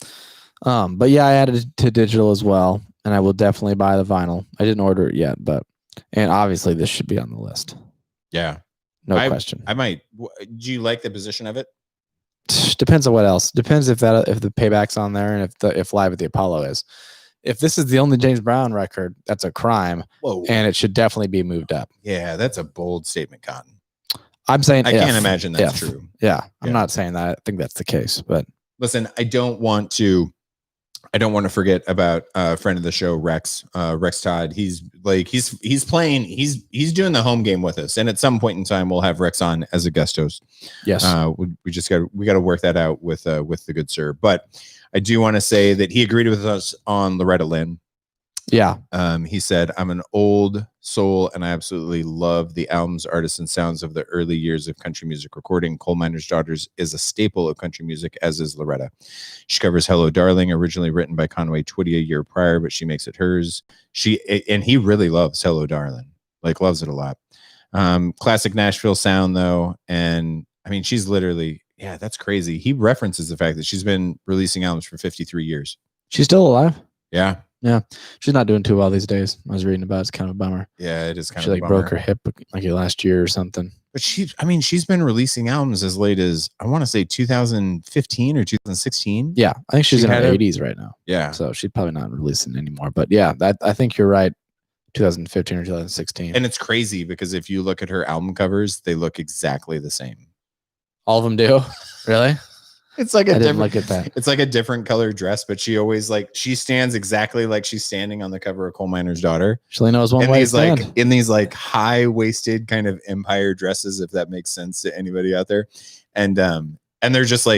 But yeah, I added it to digital as well, and I will definitely buy the vinyl. I didn't order it yet, but And obviously, this should be on the list. Yeah. No question. I might. Do you like the position of it? Depends on what else. Depends if the payback's on there and if Live at the Apollo is. If this is the only James Brown record, that's a crime. Whoa. And it should definitely be moved up. Yeah, that's a bold statement, Cotton. I'm saying I can't imagine that's true. Yeah, I'm not saying that. I think that's the case. But listen, I don't want to forget about a friend of the show, Rex Todd. He's playing. He's doing the home game with us, and at some point in time, we'll have Rex on as a guest host. Yes, we got to work that out with the good sir. But I do want to say that he agreed with us on Loretta Lynn. Yeah. He said, I'm an old soul and I absolutely love the albums, artists, and sounds of the early years of country music recording. Coal Miner's Daughters is a staple of country music, as is Loretta. She covers Hello Darling, originally written by Conway Twitty a year prior, but she makes it hers. And he really loves Hello Darling, loves it a lot. Classic Nashville sound, though. And I mean, she's literally, yeah, that's crazy. He references the fact that she's been releasing albums for 53 years. She's still alive? Yeah. Yeah, she's not doing too well these days. I was reading about it. It's kind of a bummer. Yeah, it is kind of a bummer. She broke her hip last year or something. But she's been releasing albums as late as, I want to say 2015 or 2016. Yeah, I think she's in her 80s right now. Yeah. So she's probably not releasing anymore. But yeah, I think you're right. 2015 or 2016. And it's crazy because if you look at her album covers, they look exactly the same. All of them do? Really? It's like I didn't look at that. It's like a different colored dress, but she always she stands exactly like she's standing on the cover of Coal Miner's Daughter. She only knows one way to stand. In these high waisted kind of empire dresses, if that makes sense to anybody out there, and they're just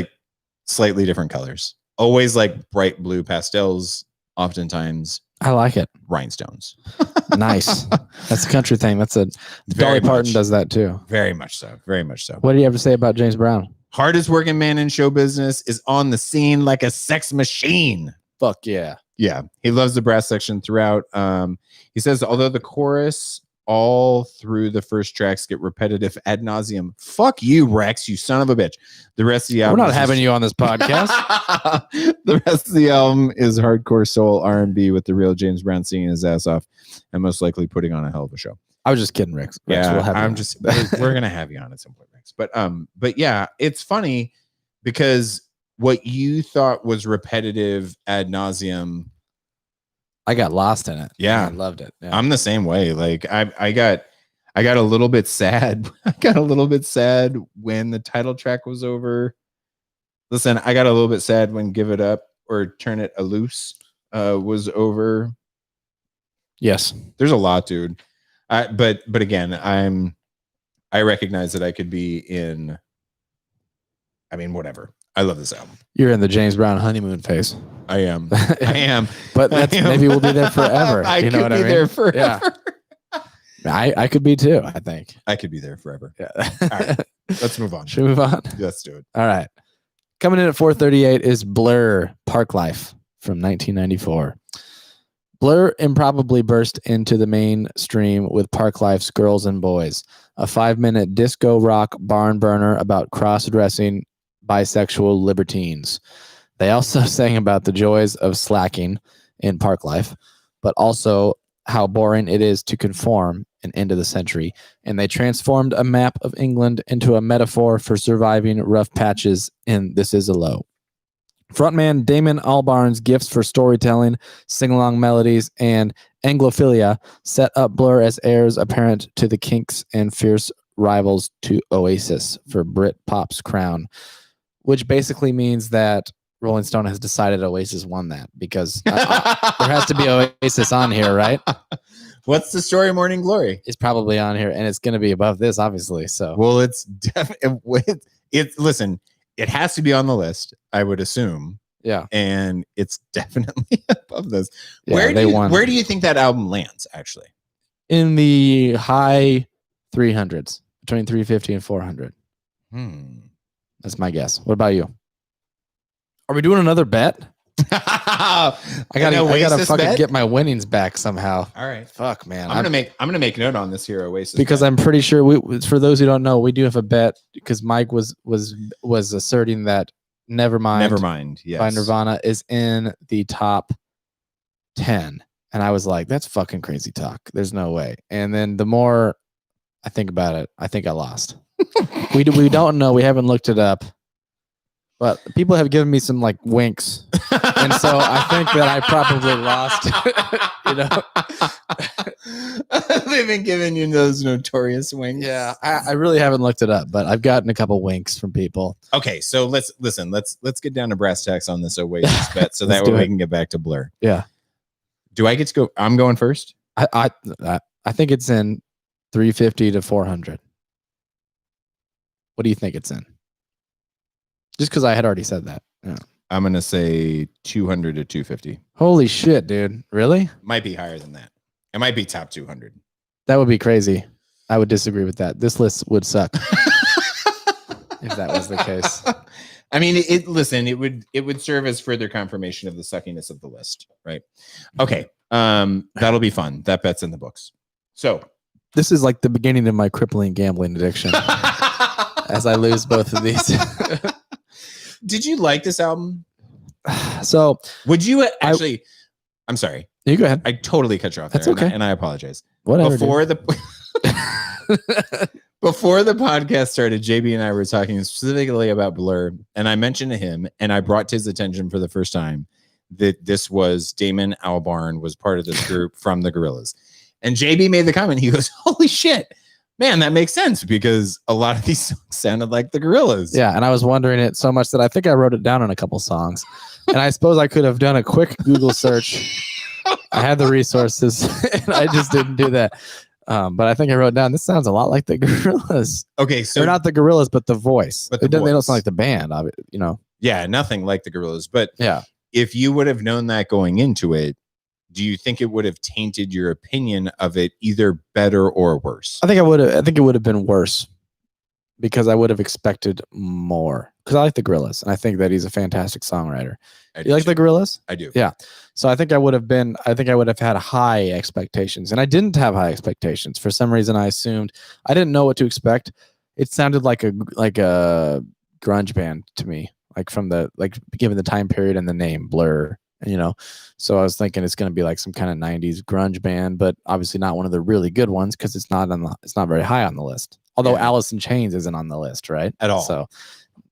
slightly different colors, always bright blue pastels. Oftentimes, I like it. Rhinestones. Nice. That's a country thing. That's Dolly Parton does that too. Very much so. Very much so. What do you have to say about James Brown? Hardest working man in show business, is on the scene like a sex machine. Fuck yeah. Yeah. He loves the brass section throughout. He says, although the chorus all through the first tracks get repetitive ad nauseum. Fuck you, Rex, you son of a bitch. The rest of the album. We're not having you on this podcast. The rest of the album is hardcore soul R&B with the real James Brown singing his ass off and most likely putting on a hell of a show. I was just kidding, Rex. Yeah, we're gonna have you on at some point, Rex. But yeah, it's funny because what you thought was repetitive ad nauseum, I got lost in it. Yeah, I loved it. Yeah. I'm the same way. I got a little bit sad. I got a little bit sad when the title track was over. Listen, I got a little bit sad when "Give It Up" or "Turn It Loose" was over. Yes, there's a lot, dude. But again, I recognize that I could be in. I mean, whatever. I love this album. You're in the James Brown honeymoon phase. I am. I am. But maybe we'll be there forever. I could be there forever. Yeah. I could be too, I think. I could be there forever. Yeah. All right. Let's move on. Should we move on? Let's do it. All right. Coming in at 438 is Blur, Park Life from 1994. Blur improbably burst into the mainstream with Park Life's Girls and Boys, a 5-minute disco rock barn burner about cross-dressing bisexual libertines. They also sang about the joys of slacking in Park Life, but also how boring it is to conform an end of the century. And they transformed a map of England into a metaphor for surviving rough patches in This Is a Low. Frontman Damon Albarn's gifts for storytelling, sing-along melodies, and Anglophilia set up Blur as heirs apparent to the Kinks and fierce rivals to Oasis for Britpop's crown, which basically means that Rolling Stone has decided Oasis won that because there has to be Oasis on here, right? What's the story? Morning Glory. It's probably on here, and it's going to be above this, obviously. So, well, it's definitely. Listen, it has to be on the list, I would assume. Yeah, and it's definitely above this. Yeah, where do you think that album lands? Actually, in the high 300s, between 350 and 400. That's my guess. What about you? Are we doing another bet? I gotta fucking get my winnings back somehow. All right, fuck, man. I'm gonna make note on this here Oasis because bet. I'm pretty sure for those who don't know, we do have a bet because Mike was asserting that Nevermind, yes, by Nirvana is in the top 10, And I was like, that's fucking crazy talk. There's no way. And then the more I think about it, I think I lost. we don't know. We haven't looked it up. But people have given me some like winks. And so I think that I probably lost. They've been giving you those notorious winks. Yeah, I really haven't looked it up, but I've gotten a couple winks from people. Okay, so let's get down to brass tacks on this Oasis bet, so that way we can get back to Blur. Yeah. Do I get to go? I'm going first. I think it's in 350 to 400. What do you think it's in? Just because I had already said that. Yeah. I'm gonna say 200 to 250. Holy shit, dude! Really? Might be higher than that. It might be top 200. That would be crazy. I would disagree with that. This list would suck if that was the case. I mean, it would serve as further confirmation of the suckiness of the list, right? Okay, that'll be fun. That bet's in the books. So this is like the beginning of my crippling gambling addiction. As I lose both of these. Did you like this album? So would you actually? I'm sorry. You go ahead. I totally cut you off there. That's okay. And I apologize. Whatever. Before the podcast started, JB and I were talking specifically about Blur, and I mentioned to him, and I brought to his attention for the first time that this was Damon Albarn was part of this group from the Gorillaz. And JB made the comment. He goes, "Holy shit. Man, that makes sense because a lot of these songs sounded like the Gorillaz." Yeah, and I was wondering it so much that I think I wrote it down on a couple songs. And I suppose I could have done a quick Google search. I had the resources, and I just didn't do that. But I think I wrote down, this sounds a lot like the Gorillaz. Okay, so or not the Gorillaz, but the voice. But they don't sound like the band, you know. Yeah, nothing like the Gorillaz. But yeah, if you would have known that going into it, do you think it would have tainted your opinion of it either better or worse? I think it would have been worse because I would have expected more. Because I like the Gorillaz, and I think that he's a fantastic songwriter. You like the Gorillaz? I do. Yeah. So I think I would have had high expectations, and I didn't have high expectations. For some reason, I assumed I didn't know what to expect. It sounded like a grunge band to me, given the time period and the name Blur. You know, so I was thinking it's going to be like some kind of 90s grunge band, but obviously not one of the really good ones because it's not very high on the list. Although Alice in Chains isn't on the list, right? At all. So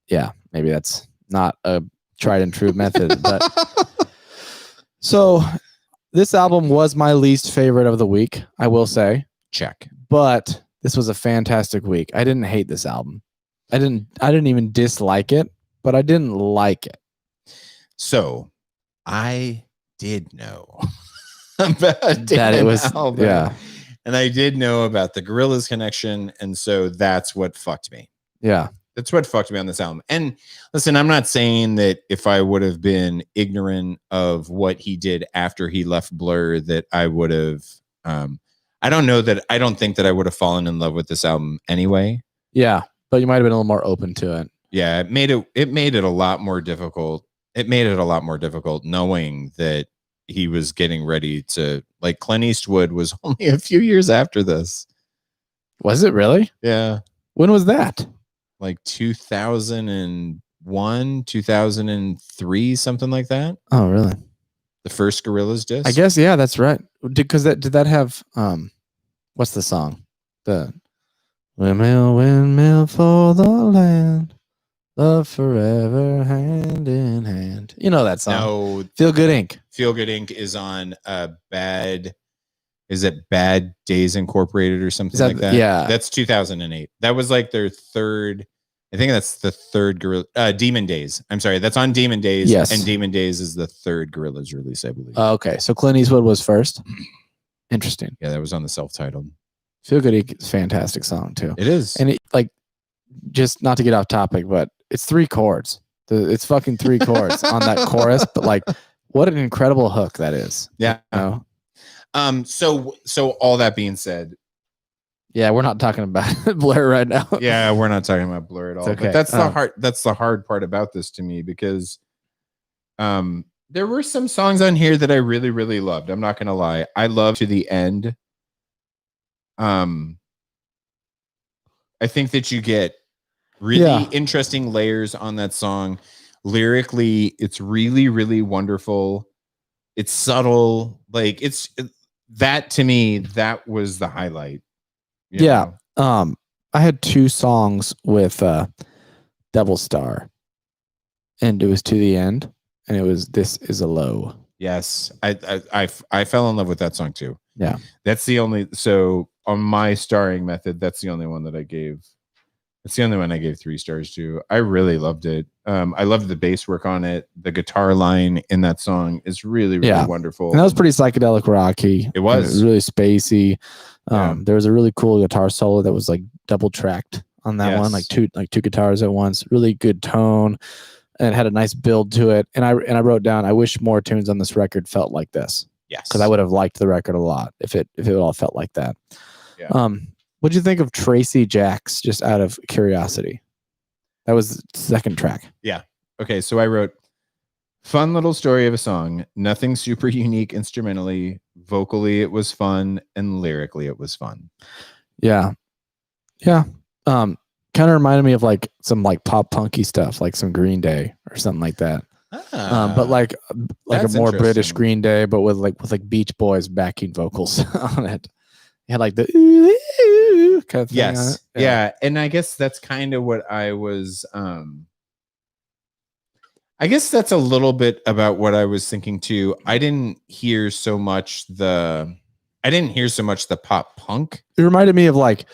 yeah, maybe that's not a tried and true method. But so this album was my least favorite of the week, I will say. Check. But this was a fantastic week. I didn't hate this album. I didn't even dislike it, but I didn't like it. So I did know about that it was album, yeah, and I did know about the Gorillaz connection, and so that's what fucked me. Yeah, that's what fucked me on this album. And listen, I'm not saying that if I would have been ignorant of what he did after he left Blur, that I would have. I don't think that I would have fallen in love with this album anyway. Yeah, but you might have been a little more open to it. Yeah, it made it a lot more difficult. It made it a lot more difficult knowing that he was getting ready to, like, Clint Eastwood was only a few years after this. Was it really? Yeah. When was that? Like 2001, 2003, something like that. Oh, really? The first Gorillaz disc. I guess, yeah, that's right. Did that have what's the song? The windmill for the land. Love forever, hand in hand. You know that song. No. Feel Good Inc. Feel Good Inc. is on Bad Days Incorporated or something like that? Yeah. That's 2008. That was like their third. I think that's the third Demon Days. I'm sorry. That's on Demon Days. Yes. And Demon Days is the third Gorillaz release, I believe. Okay. So Clint Eastwood was first. Interesting. Yeah, that was on the self-titled. Feel Good Inc. is a fantastic song too. It is. And just not to get off topic, but it's 3 chords. It's fucking 3 chords on that chorus, but like, what an incredible hook that is. Yeah. You know? So all that being said, yeah, we're not talking about Blur right now. Yeah, we're not talking about Blur at all. Okay. But that's the hard part about this to me, because there were some songs on here that I really, really loved. I'm not gonna lie. I love To the End. I think that you get really interesting layers on that song. Lyrically, it's really, really wonderful. It's subtle. Like that to me, that was the highlight. you Yeah. know? I had 2 songs with Devil Star, and it was To the End, and it was This Is a Low. Yes. I fell in love with that song too. Yeah. That's the only, so on my starring method, that's the only one that I gave. That's the only one I gave 3 stars to. I really loved it. I loved the bass work on it. The guitar line in that song is really, really wonderful. And that was pretty psychedelic rocky. It was really spacey. Yeah. There was a really cool guitar solo that was like double tracked on that one, like Yes. two guitars at once. Really good tone, and it had a nice build to it. And I wrote down, I wish more tunes on this record felt like this. Yes. Because I would have liked the record a lot if it all felt like that. Yeah. What'd you think of Tracy Jacks, just out of curiosity? That was the second track. Yeah. Okay. So I wrote, fun little story of a song. Nothing super unique instrumentally. Vocally, it was fun. And lyrically, it was fun. Yeah. Yeah. Kind of reminded me of like some like pop punky stuff, like some Green Day or something like that. But like a more British Green Day, but with like Beach Boys backing vocals on it. It had like the kind of thing on it. Yeah. And I guess that's kind of what I was I guess that's a little bit about what I was thinking too. I didn't hear so much the pop punk. It reminded me of like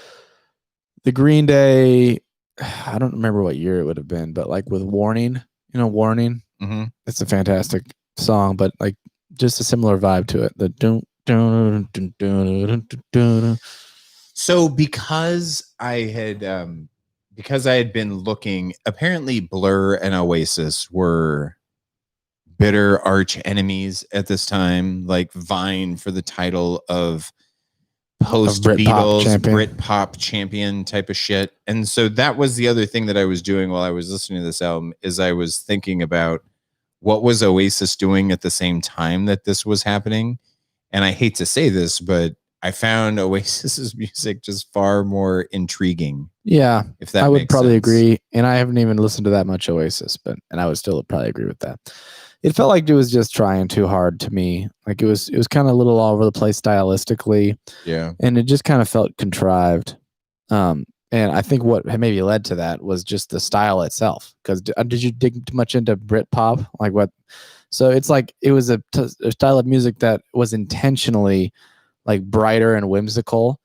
the Green Day. I don't remember what year it would have been, but like with Warning, Warning. Mm-hmm. It's a fantastic song, but like just a similar vibe to it. The So because I had been looking, apparently Blur and Oasis were bitter arch enemies at this time, like vying for the title of post Beatles Britpop champion type of shit. And so that was the other thing that I was doing while I was listening to this album, is I was thinking about what was Oasis doing at the same time that this was happening. And I hate to say this, but I found Oasis's music just far more intriguing. Yeah, if that I would makes probably sense. agree. And I haven't even listened to that much Oasis, and I would still probably agree with that. It felt like it was just trying too hard to me. Like it was kind of a little all over the place stylistically. Yeah. And it just kind of felt contrived. And I think what maybe led to that was just the style itself. Because did you dig too much into Britpop? Like what? So it's like it was a style of music that was intentionally like brighter and whimsical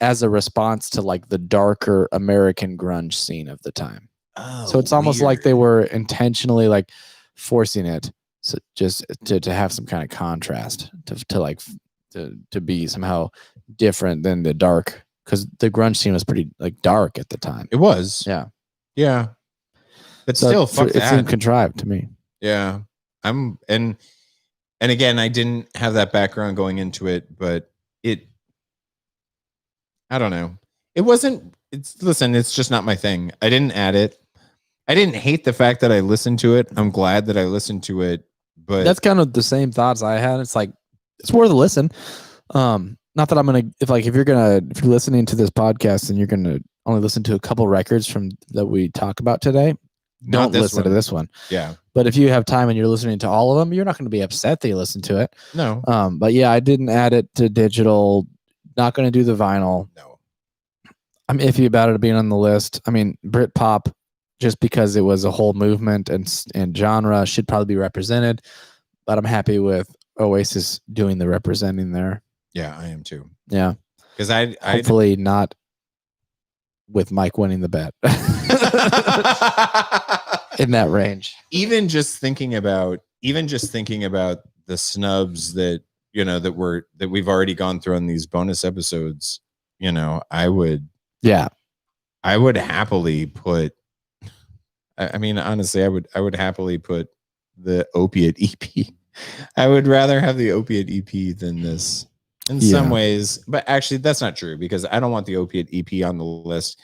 as a response to like the darker American grunge scene of the time. Oh, so it's almost like they were intentionally like forcing it so just to have some kind of contrast to be somehow different than the dark, because the grunge scene was pretty like dark at the time. It was. Yeah. But still, fuck it that. seemed contrived to me. Yeah. And again, I didn't have that background going into it, but I don't know. Listen, it's just not my thing. I didn't add it. I didn't hate the fact that I listened to it. I'm glad that I listened to it, but that's kind of the same thoughts I had. It's like, it's worth a listen. Not that I'm going to, if you're listening to this podcast and you're going to only listen to a couple records from that we talk about today, don't listen to this one. Yeah. But if you have time and you're listening to all of them, you're not going to be upset that you listen to it. No. But yeah, I didn't add it to digital. Not going to do the vinyl. No. I'm iffy about it being on the list. I mean, Britpop, just because it was a whole movement and genre, should probably be represented. But I'm happy with Oasis doing the representing there. Yeah, I am too. Yeah. Because I hopefully not with Mike winning the bet. In that range. Even just thinking about the snubs that that we've already gone through on these bonus episodes, I would happily put, I mean, honestly, I would happily put the Opiate EP. I would rather have the Opiate EP than this in some ways, but actually that's not true, because I don't want the Opiate EP on the list,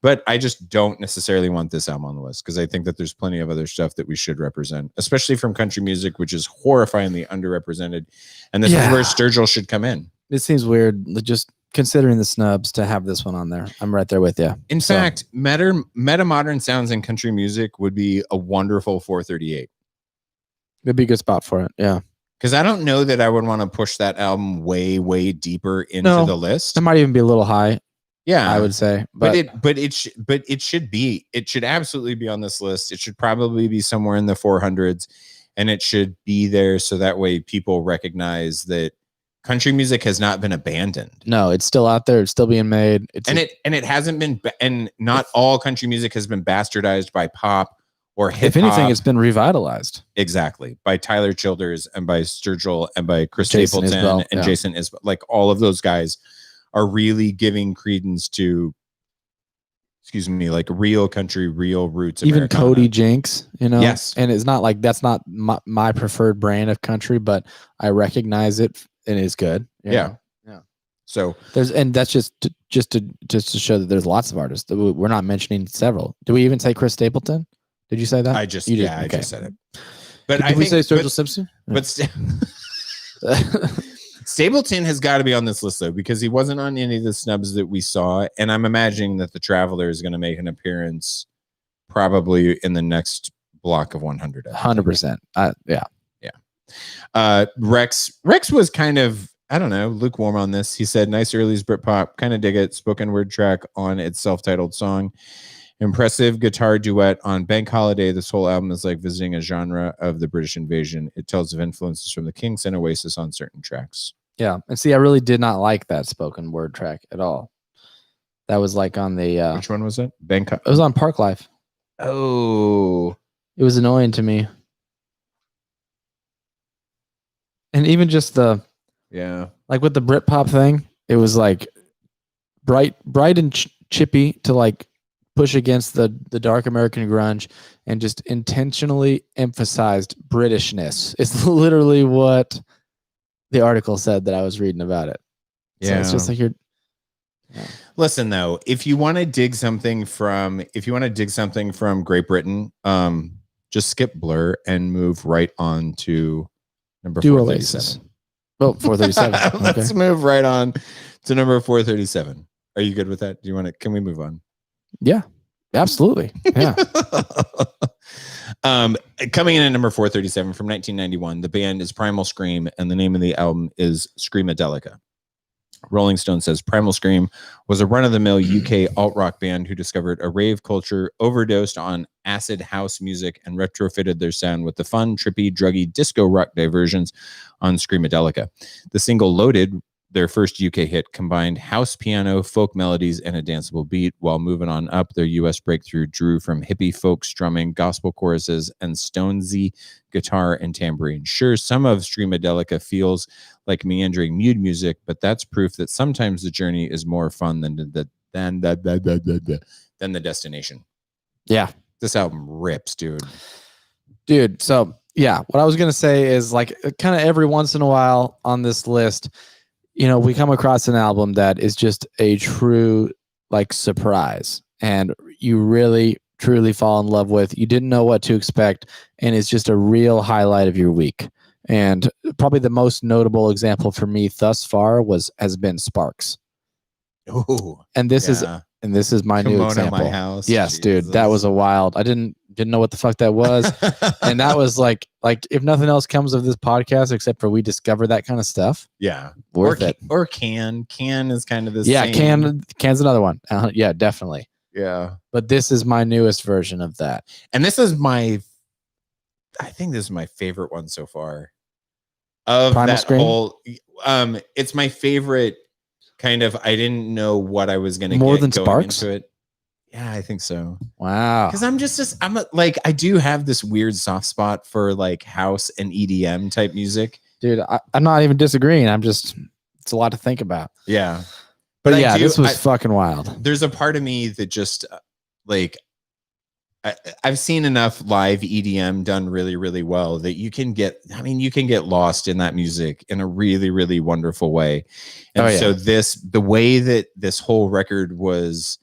but I just don't necessarily want this album on the list, because I think that there's plenty of other stuff that we should represent, especially from country music, which is horrifyingly underrepresented. And this is where Sturgill should come in. It seems weird, just considering the snubs, to have this one on there. I'm right there with you. In fact, meta modern sounds in country music would be a wonderful 438. It'd be a good spot for it. Yeah. Because I don't know that I would want to push that album way, way deeper into No. the list. It might even be a little high. Yeah, I would say, but it should absolutely be on this list. It should probably be somewhere in the 400s, and it should be there so that way people recognize that country music has not been abandoned. No, it's still out there. It's still being made. It hasn't been, and not all country music has been bastardized by pop or hip hop. If anything, it's been revitalized. Exactly, by Tyler Childers and by Sturgill and by Chris Jason Stapleton Isbell, and yeah. Jason Isbell. Like all of those guys are really giving credence to, like real country, real roots. Even Americana. Cody Jinks, Yes. and it's not like that's not my preferred brand of country, but I recognize it and it's good. Yeah. So and that's just to show that there's lots of artists. We're not mentioning several. Do we even say Chris Stapleton? Did you say that? I just said it. But Did we say Sturgill Simpson? But Stapleton has got to be on this list though, because he wasn't on any of the snubs that we saw, and I'm imagining that the Traveler is going to make an appearance probably in the next block of 100. 100%. Yeah. Rex was kind of, I don't know, lukewarm on this. He said, nice early Britpop, kind of dig it. Spoken word track on its self-titled song. Impressive guitar duet on Bank Holiday. This whole album is like visiting a genre of the British invasion. It tells of influences from the Kinks and Oasis on certain tracks. Yeah. And see, I really did not like that spoken word track at all. That was like on the... Which one was it? It was on Park Life. Oh. It was annoying to me. And even just the... Yeah. Like with the Britpop thing, it was like bright and chippy to like push against the dark American grunge and just intentionally emphasized Britishness. It's literally what the article said that I was reading about it. So Yeah. it's just like Listen though, if you want to dig something from Great Britain, just skip Blur and move right on to number 437. Oh, 437. Let's move right on to number 437. Are you good with that? Do you want to? Can we move on? Yeah, absolutely. Yeah. Coming in at number 437 from 1991, the band is Primal Scream, and the name of the album is Screamadelica. Rolling Stone says Primal Scream was a run-of-the-mill UK alt-rock band who discovered a rave culture, overdosed on acid house music, and retrofitted their sound with the fun, trippy, druggy disco rock diversions on Screamadelica. The single Loaded, their first UK hit, combined house piano, folk melodies, and a danceable beat. While moving on up, their US breakthrough drew from hippie folk strumming, gospel choruses, and Stonesy guitar and tambourine. Sure, some of Screamadelica feels like meandering mute music, but that's proof that sometimes the journey is more fun than the destination. Yeah. This album rips, dude. So yeah, what I was gonna say is like kind of every once in a while on this list, we come across an album that is just a true like surprise, and you really truly fall in love with. You didn't know what to expect, and it's just a real highlight of your week. And probably the most notable example for me thus far has been Sparks. Oh, and this is my new example. My house. Yes, Jesus. dude, that was a wild. I didn't know what the fuck that was, and that was like if nothing else comes of this podcast except for we discover that kind of stuff. Yeah, worth it. Or can is kind of the yeah. same. Can's another one. Yeah, definitely. Yeah, but this is my newest version of that, and this is I think this is my favorite one so far. Of Primal that Scream? whole, it's my favorite kind of. I didn't know what I was going to get more than going Sparks into it. Yeah, I think so. Wow. Because I do have this weird soft spot for like house and EDM type music. Dude, I'm not even disagreeing. It's a lot to think about. Yeah. But yeah, this was fucking wild. There's a part of me that just I've seen enough live EDM done really, really well that you can get lost in that music in a really, really wonderful way. And so the way that this whole record was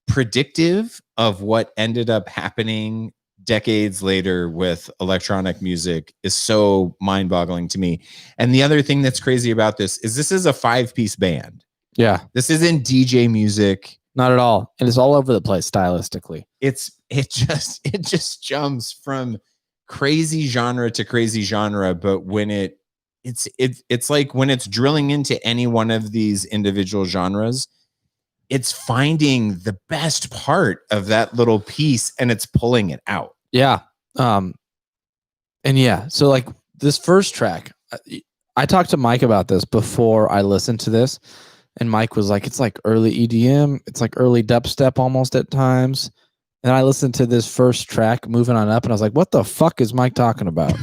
predictive of what ended up happening decades later with electronic music is so mind-boggling to me. And the other thing that's crazy about this is a 5-piece band. Yeah. This isn't DJ music. Not at all. And it's all over the place stylistically. It just jumps from crazy genre to crazy genre, but when it's like when it's drilling into any one of these individual genres, it's finding the best part of that little piece and it's pulling it out. Yeah. And yeah, so like this first track, I talked to Mike about this before I listened to this, and Mike was like, it's like early EDM, it's like early dubstep almost at times. And I listened to this first track, Moving On Up, and I was like, what the fuck is Mike talking about?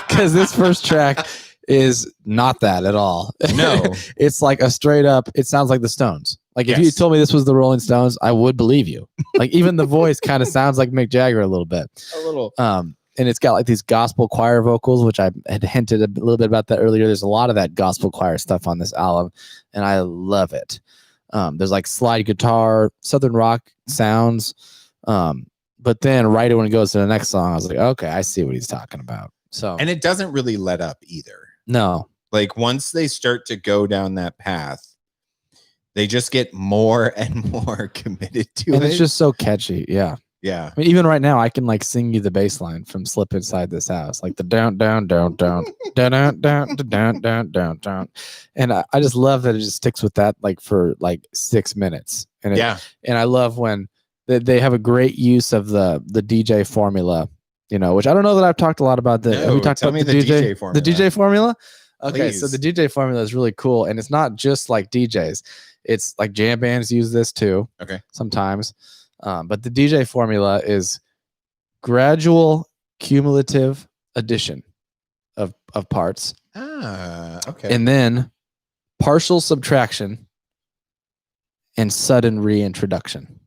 Because this first track is not that at all. No. It's like a straight up, it sounds like the Stones. Like if you told me this was the Rolling Stones, I would believe you. Like even the voice kind of sounds like Mick Jagger a little bit. A little. And it's got like these gospel choir vocals, which I had hinted a little bit about that earlier. There's a lot of that gospel choir stuff on this album, and I love it. There's like slide guitar, Southern rock sounds. But then right when it goes to the next song, I was like, okay, I see what he's talking about. So, and it doesn't really let up either. No. Like once they start to go down that path, they just get more and more committed to it. And it's just so catchy. Yeah. Yeah. I mean, even right now, I can like sing you the bass line from Slip Inside This House, like the down, down, down, down, down, down, down, down, down, down, down. And I just love that it just sticks with that like for like 6 minutes. And and I love when they have a great use of the DJ formula, you know, which I don't know that I've talked a lot about. We talked about the DJ formula. The DJ formula. Okay, so the DJ formula is really cool, and it's not just like DJs. It's like jam bands use this too. Okay, sometimes. But the DJ formula is gradual cumulative addition of parts. Okay. And then partial subtraction and sudden reintroduction.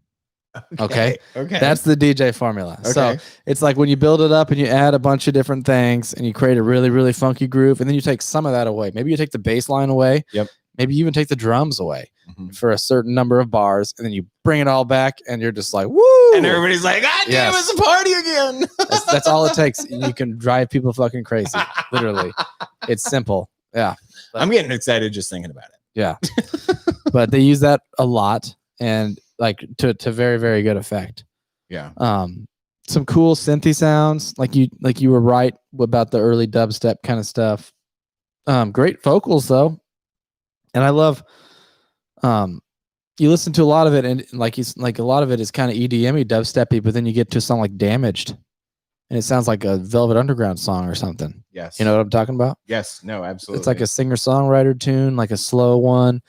Okay. That's the DJ formula. Okay. So it's like when you build it up and you add a bunch of different things and you create a really, really funky groove, and then you take some of that away. Maybe you take the bass line away. Yep. Maybe you even take the drums away for a certain number of bars, and then you bring it all back, and you're just like, woo! And everybody's like, God damn, it's a party again. That's all it takes. You can drive people fucking crazy. Literally. It's simple. Yeah. But I'm getting excited just thinking about it. Yeah. But they use that a lot, and like to very, very good effect. Yeah. Some cool synthy sounds. Like you were right about the early dubstep kind of stuff. Great vocals though. And I love, you listen to a lot of it, and like a lot of it is kind of EDM-y, dubsteppy, but then you get to a song like Damaged, and it sounds like a Velvet Underground song or something. Yes. You know what I'm talking about? Yes. No, absolutely. It's like a singer-songwriter tune, like a slow one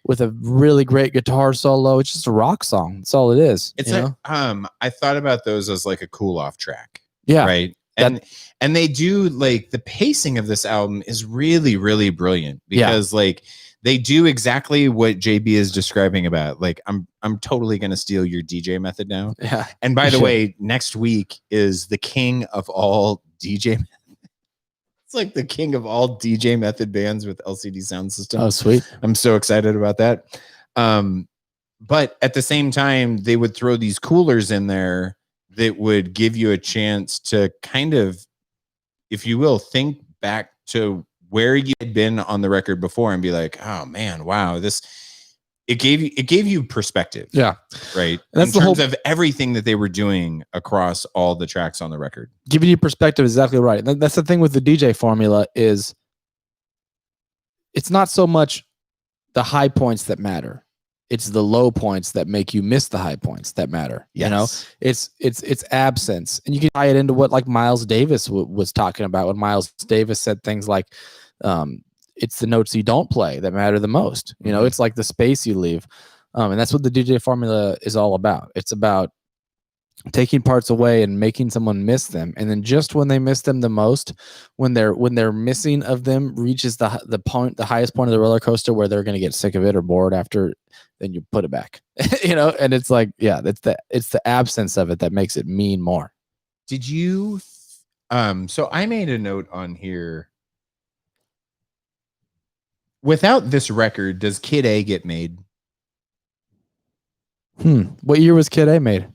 with a really great guitar solo. It's just a rock song. That's all it is. It's like, I thought about those as like a cool-off track. Yeah. Right. And they do, like, the pacing of this album is really, really brilliant because like they do exactly what JB is describing about. Like, I'm totally going to steal your DJ method now. Yeah. And by the way, next week is the king of all DJ. It's like the king of all DJ method bands with LCD sound system. Oh, sweet. I'm so excited about that. But at the same time, they would throw these coolers in there that would give you a chance to kind of, if you will, think back to where you had been on the record before and be like, oh man, wow, it gave you perspective. Yeah. Right. That's in terms of everything that they were doing across all the tracks on the record. Giving you perspective is exactly right. That's the thing with the DJ formula is it's not so much the high points that matter. It's the low points that make you miss the high points that matter. Yes. You know, it's absence, and you can tie it into what like Miles Davis was talking about when Miles Davis said things like, "It's the notes you don't play that matter the most." You know, it's like the space you leave, and that's what the DJ formula is all about. It's about taking parts away and making someone miss them, and then just when they miss them the most, when they're missing of them reaches the highest point of the roller coaster where they're going to get sick of it or bored after, then you put it back. You know, and it's like, yeah, it's the absence of it that makes it mean more. Did you so I made a note on here. Without this record, does Kid A get made? What year was Kid A made?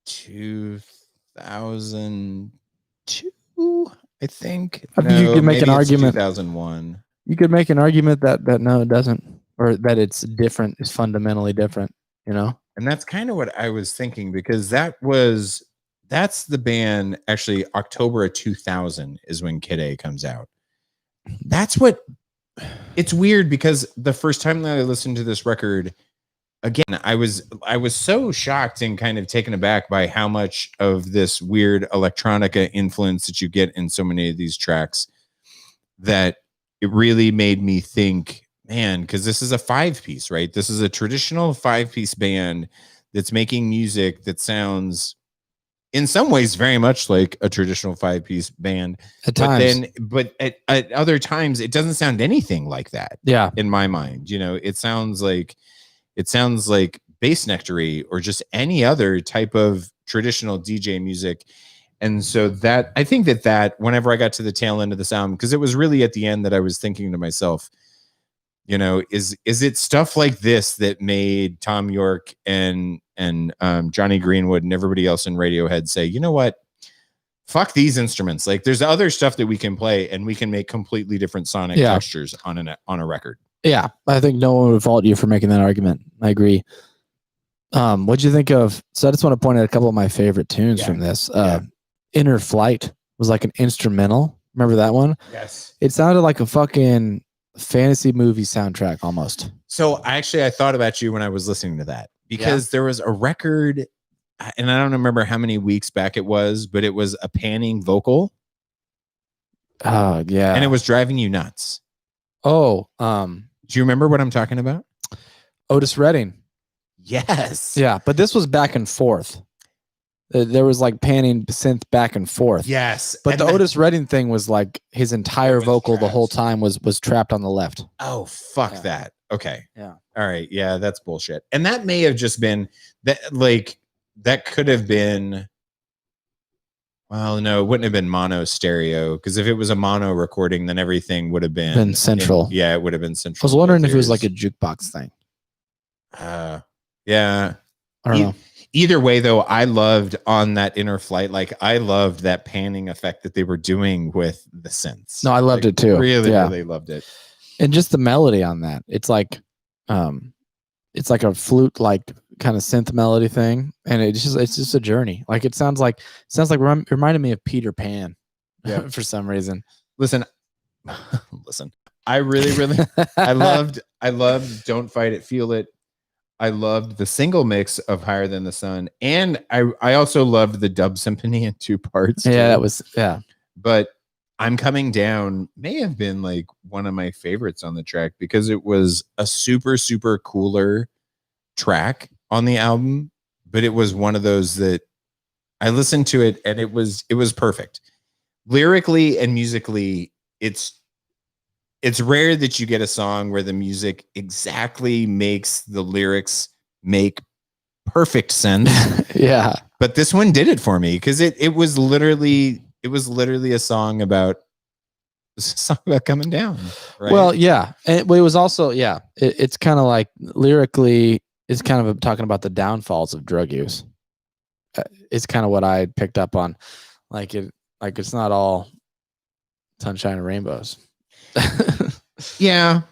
2002, I think. I mean, you could make an argument. 2001. You could make an argument that no, it doesn't, or that it's different. It's fundamentally different. You know, and that's kind of what I was thinking, because that was that's the band. Actually, October of 2000 is when Kid A comes out. That's what. It's weird because the first time that I listened to this record, again, I was so shocked and kind of taken aback by how much of this weird electronica influence that you get in so many of these tracks, that it really made me think, man, because this is a 5-piece, right? This is a traditional 5-piece band that's making music that sounds in some ways very much like a traditional 5-piece band. At times. But at other times, it doesn't sound anything like that. Yeah. In my mind, it sounds like Bass Nectary or just any other type of traditional DJ music. And so that, I think that whenever I got to the tail end of the sound, because it was really at the end that I was thinking to myself, is it stuff like this that made Tom York and Johnny Greenwood and everybody else in Radiohead say, you know what? Fuck these instruments. Like, there's other stuff that we can play and we can make completely different sonic textures on a record. Yeah, I think no one would fault you for making that argument. I agree. What'd you think of? So I just want to point out a couple of my favorite tunes from this. Inner Flight was like an instrumental. Remember that one? Yes. It sounded like a fucking fantasy movie soundtrack almost. So I thought about you when I was listening to that, because there was a record, and I don't remember how many weeks back it was, but it was a panning vocal. Oh yeah. And it was driving you nuts. Oh, do you remember what I'm talking about? Otis Redding. Yes. Yeah, but this was back and forth. There was like panning synth back and forth. Yes. But the Otis Redding thing was like his entire vocal the whole time was trapped on the left. Oh, fuck that. Okay. Yeah. All right. Yeah, that's bullshit. And that may have just been that, like, that could have been, well, no, it wouldn't have been mono stereo, because if it was a mono recording, then everything would have been central. It would have been central. I was wondering if it was like a jukebox thing. Yeah. I don't know. Either way, though, I loved on that Inner Flight. Like, I loved that panning effect that they were doing with the synths. No, I loved it too. Really, really loved it. And just the melody on that. It's like a flute like kind of synth melody thing, and it's just a journey. Like it sounds like reminded me of Peter Pan. Yeah. For some reason. Listen. I really I loved Don't Fight It, Feel It. I loved the single mix of Higher Than the Sun, and I also loved the dub symphony in 2 parts. Yeah, that was But I'm Coming Down may have been like one of my favorites on the track, because it was a super, super cooler track on the album, but it was one of those that I listened to it and it was perfect. Lyrically and musically, it's rare that you get a song where the music exactly makes the lyrics make perfect sense. Yeah. But this one did it for me, because it was literally a song about coming down. Right? Well, yeah. And it was also, it's kind of like lyrically, it's kind of talking about the downfalls of drug use. It's kind of what I picked up on. Like it's not all sunshine and rainbows. Yeah.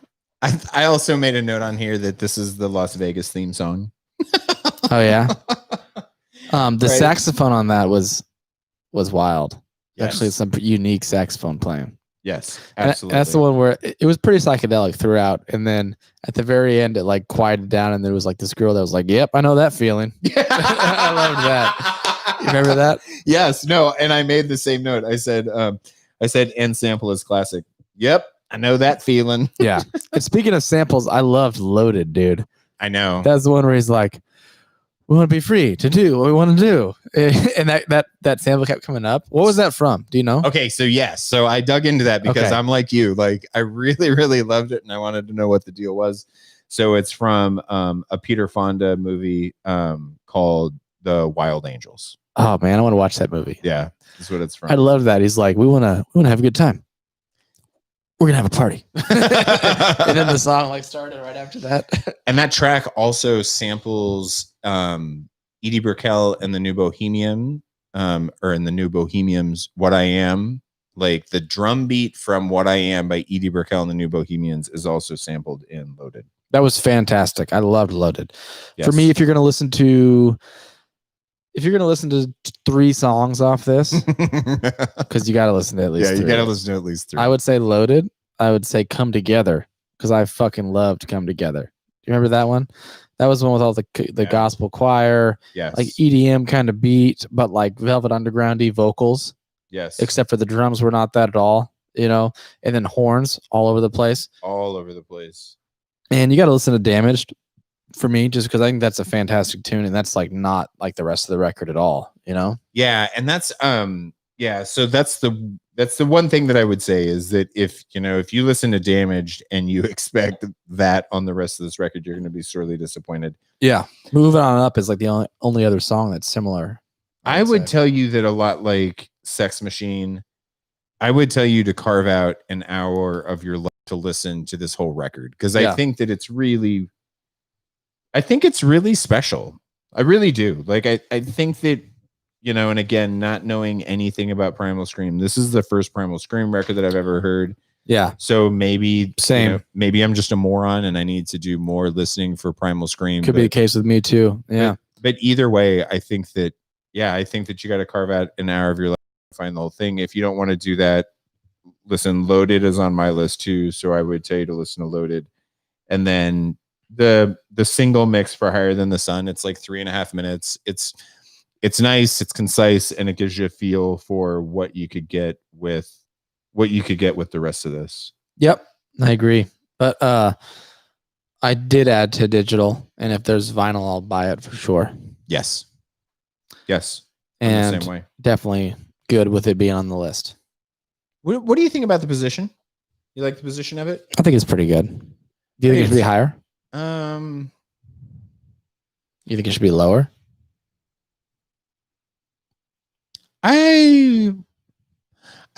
I also made a note on here that this is the Las Vegas theme song. Oh yeah. The saxophone on that was wild. Yes. Actually, some unique saxophone playing. Yes, absolutely. And that's the one where it was pretty psychedelic throughout, and then at the very end, it like quieted down, and there was like this girl that was like, "Yep, I know that feeling." I loved that. You remember that? Yes. No. And I made the same note. I said, "End sample is classic." Yep, I know that feeling. Yeah. And speaking of samples, I loved Loaded, dude. I know. That's the one where he's like, "We want to be free to do what we want to do," and that sample kept coming up. What was that from? Do you know? Okay, so yes, so I dug into that because I'm like you, like I really, really loved it, and I wanted to know what the deal was. So it's from a Peter Fonda movie called The Wild Angels. Oh man, I want to watch that movie. Yeah, that's what it's from. I love that. He's like, we want to have a good time. We're gonna have a party. And then the song like started right after that. And that track also samples Edie Brickell and the New Bohemian, or in the New Bohemians, What I Am. Like the drum beat from What I Am by Edie Brickell and the New Bohemians is also sampled in Loaded. That was fantastic. I loved Loaded. Yes. For me, if you're gonna listen to if you're gonna listen to 3 songs off this, because you got to listen to at least. Yeah, 3. you got to listen to at least 3. I would say Loaded. I would say Come Together, because I fucking loved Come Together. Do you remember that one? That was the one with all the gospel choir, yes, like EDM kind of beat, but like Velvet Underground-y vocals. Yes, Except for the drums were not that at all, you know, and then horns all over the place. All over the place. And you got to listen to Damaged for me, just because I think that's a fantastic tune, and that's like not like the rest of the record at all, you know? Yeah, and that's so that's the one thing that I would say is that if you listen to Damaged and you expect that on the rest of this record, you're going to be sorely disappointed. Yeah. Moving On Up is like the only other song that's similar. I would tell you that a lot like Sex Machine, I would tell you to carve out an hour of your life to listen to this whole record, because I think that it's really special. I really do. Like I think that, and again, not knowing anything about Primal Scream, this is the first Primal Scream record that I've ever heard. Yeah. So maybe same. Maybe I'm just a moron and I need to do more listening for Primal Scream. Could be the case with me too. Yeah. But either way, I think that you got to carve out an hour of your life to find the whole thing. If you don't want to do that, listen, Loaded is on my list too. So I would tell you to listen to Loaded. And then the single mix for Higher Than the Sun, it's like 3.5 minutes. It's nice, it's concise, and it gives you a feel for what you could get with the rest of this. Yep, I agree. But I did add to digital, and if there's vinyl, I'll buy it for sure. Yes. And the same way. Definitely good with it being on the list. What do you think about the position? You like the position of it? I think it's pretty good. Do you think it should be higher? You think it should be lower? I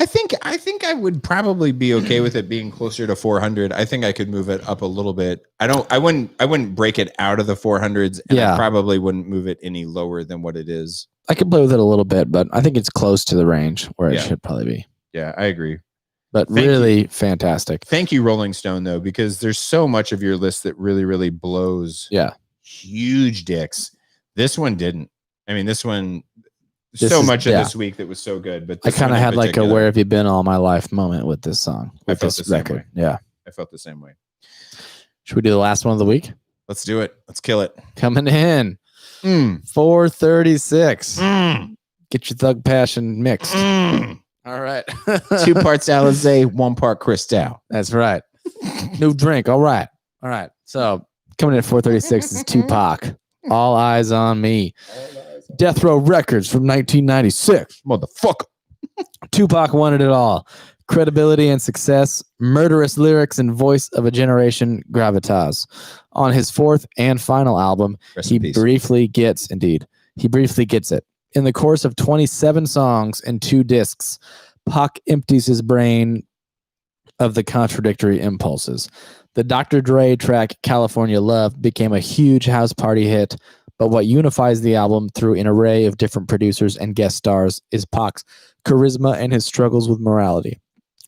think I would probably be okay with it being closer to 400. I think I could move it up a little bit. I wouldn't break it out of the 400s, and I probably wouldn't move it any lower than what it is. I could play with it a little bit, but I think it's close to the range where it should probably be. Yeah, I agree. But really fantastic. Thank you, Rolling Stone, though, because there's so much of your list that really, really blows. Yeah. Huge dicks. This one didn't. I mean, this one, much of this week that was so good. But I kind of had like a "Where have you been all my life" moment with this song, with this record. Yeah. I felt the same way. Should we do the last one of the week? Let's do it. Let's kill it. Coming in. 436. Get your Thug Passion mixed. All right. 2 parts Alizé, 1 part Cristal. That's right. New drink. All right. So coming in at 436 is Tupac. All Eyes on Me. Death Row Records from 1996. Motherfucker. Tupac wanted it all. Credibility and success, murderous lyrics, and voice of a generation, gravitas. On his 4th and final album, he briefly gets it. In the course of 27 songs and 2 discs, Pac empties his brain of the contradictory impulses. The Dr. Dre track California Love became a huge house party hit, but what unifies the album through an array of different producers and guest stars is Pac's charisma and his struggles with morality.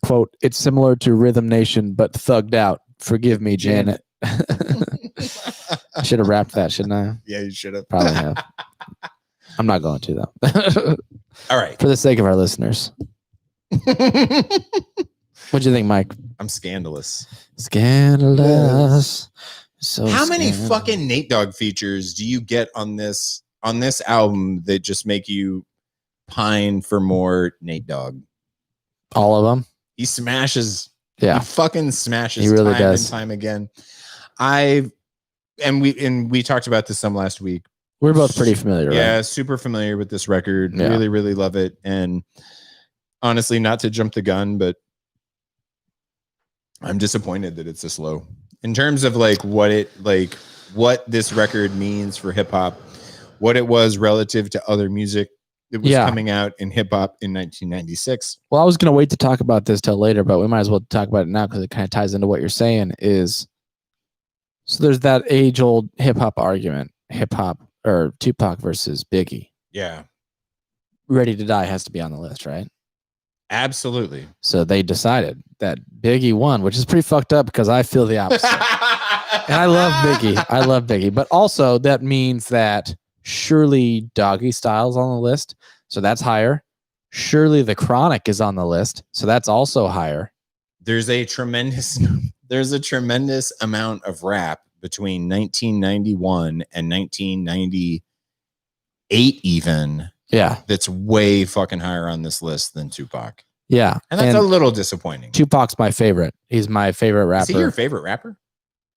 Quote, "It's similar to Rhythm Nation, but thugged out. Forgive me, Janet." I should have rapped that, shouldn't I? Yeah, you should have. Probably have. I'm not going to, though. All right. For the sake of our listeners. What'd you think, Mike? I'm scandalous. Scandalous. So how many fucking Nate Dogg features do you get on this album that just make you pine for more Nate Dogg? All of them. He smashes. Yeah. He fucking smashes. He really does. And time again. We talked about this some last week. We're both pretty familiar, right? Yeah, super familiar with this record. Yeah. Really, really love it. And honestly, not to jump the gun, but I'm disappointed that it's this low. In terms of what this record means for hip hop, what it was relative to other music that was coming out in hip hop in 1996. Well, I was going to wait to talk about this till later, but we might as well talk about it now because it kind of ties into what you're saying. So there's that age-old hip hop argument, or Tupac versus Biggie. Yeah. Ready to Die has to be on the list, right? Absolutely. So they decided that Biggie won, which is pretty fucked up because I feel the opposite. And I love Biggie. But also that means that Surely Doggy Style's on the list, so that's higher. Surely The Chronic is on the list, so that's also higher. There's a tremendous amount of rap between 1991 and 1998 even. Yeah. That's way fucking higher on this list than Tupac. Yeah. And that's a little disappointing. Tupac's my favorite. He's my favorite rapper. Is he your favorite rapper?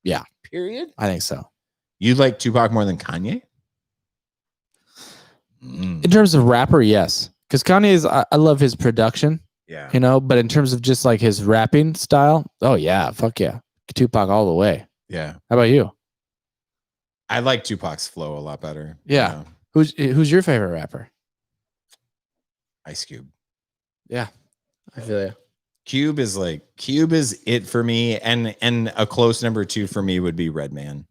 Yeah. Period? I think so. You like Tupac more than Kanye? In terms of rapper, yes. Because Kanye is, I love his production. Yeah. You know, but in terms of just like his rapping style, oh yeah, fuck yeah. Tupac all the way. Yeah. How about you? I like Tupac's flow a lot better. Yeah. Who's your favorite rapper? Ice Cube. Yeah. I feel you. Cube is it for me, and a close number 2 for me would be Redman.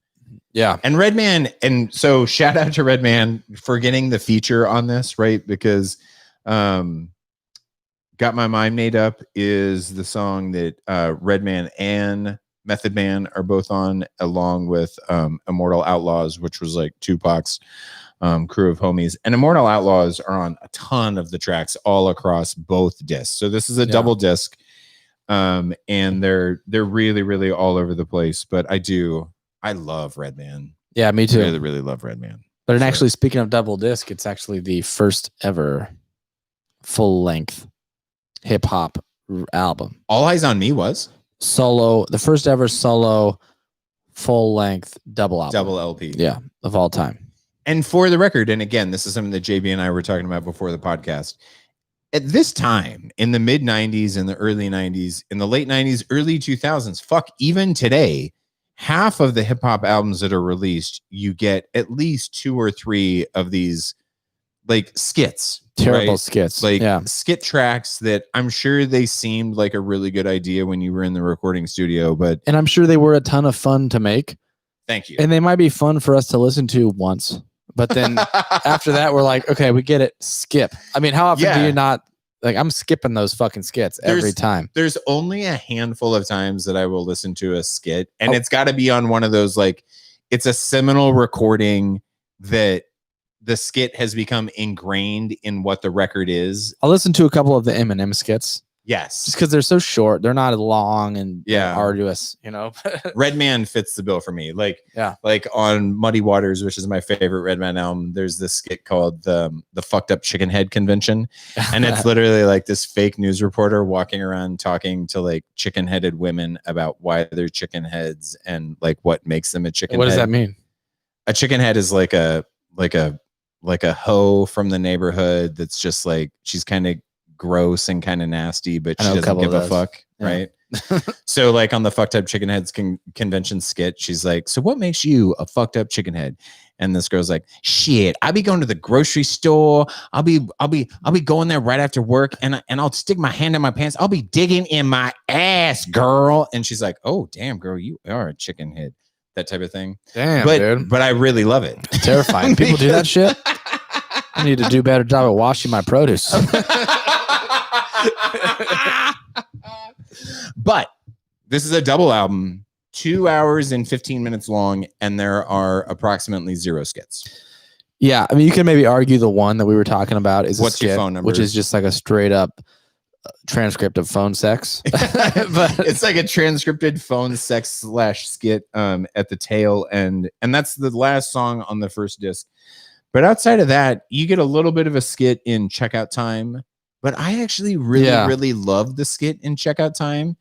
Yeah. And Redman, and so shout out to Redman for getting the feature on this, right? Because Got My Mind Made Up is the song that Redman and Method Man are both on, along with Immortal Outlaws, which was like Tupac's crew of homies. And Immortal Outlaws are on a ton of the tracks all across both discs. So this is a double disc, and they're really, really all over the place. But I love Redman. Yeah, me too. Really, really love Redman. But actually, speaking of double disc, it's actually the first ever full length hip hop album. All Eyes on Me was solo, the first ever solo full length double album. Double LP. Yeah, of all time. And for the record, and again, this is something that JB and I were talking about before the podcast. At this time, in the mid 90s, in the early 90s, in the late 90s, early 2000s, fuck, even today, half of the hip hop albums that are released, you get at least 2 or 3 of these like skits. Terrible skits. Like skit tracks that I'm sure they seemed like a really good idea when you were in the recording studio, but and I'm sure they were a ton of fun to make. Thank you. And they might be fun for us to listen to once. But then after that, we're like, okay, we get it. Skip. I mean, how often do you not like? I'm skipping those fucking skits every time. There's only a handful of times that I will listen to a skit, and it's got to be on one of those, like, it's a seminal recording that the skit has become ingrained in what the record is. I'll listen to a couple of the Eminem skits. Yes. Just because they're so short. They're not long and arduous, you know. Redman fits the bill for me. Like on Muddy Waters, which is my favorite Redman album, there's this skit called the Fucked Up Chicken Head Convention. And it's literally like this fake news reporter walking around talking to like chicken-headed women about why they're chicken heads and like what makes them a chicken head. What does that mean? A chicken head is like a hoe from the neighborhood that's just like, she's kind of gross and kind of nasty, but she doesn't give a fuck, right? So like on the Fucked Up Chicken Heads convention skit, she's like, so what makes you a fucked up chicken head? And this girl's like, shit, I'll be going to the grocery store, I'll be going there right after work, and I'll stick my hand in my pants, I'll be digging in my ass, girl. And she's like, oh damn, girl, you are a chicken head. That type of thing. Damn, dude. But I really love it. It's terrifying. People do that shit. I need to do a better job at washing my produce. But this is a double album, 2 hours and 15 minutes long, and there are approximately 0 skits. Yeah, I mean, you can maybe argue the one that we were talking about is what's your phone number, which is just like a straight up transcript of phone sex. But it's like a transcripted phone sex / skit at the tail end, and that's the last song on the first disc. But outside of that, you get a little bit of a skit in Checkout Time. But I actually really love the skit in Checkout Time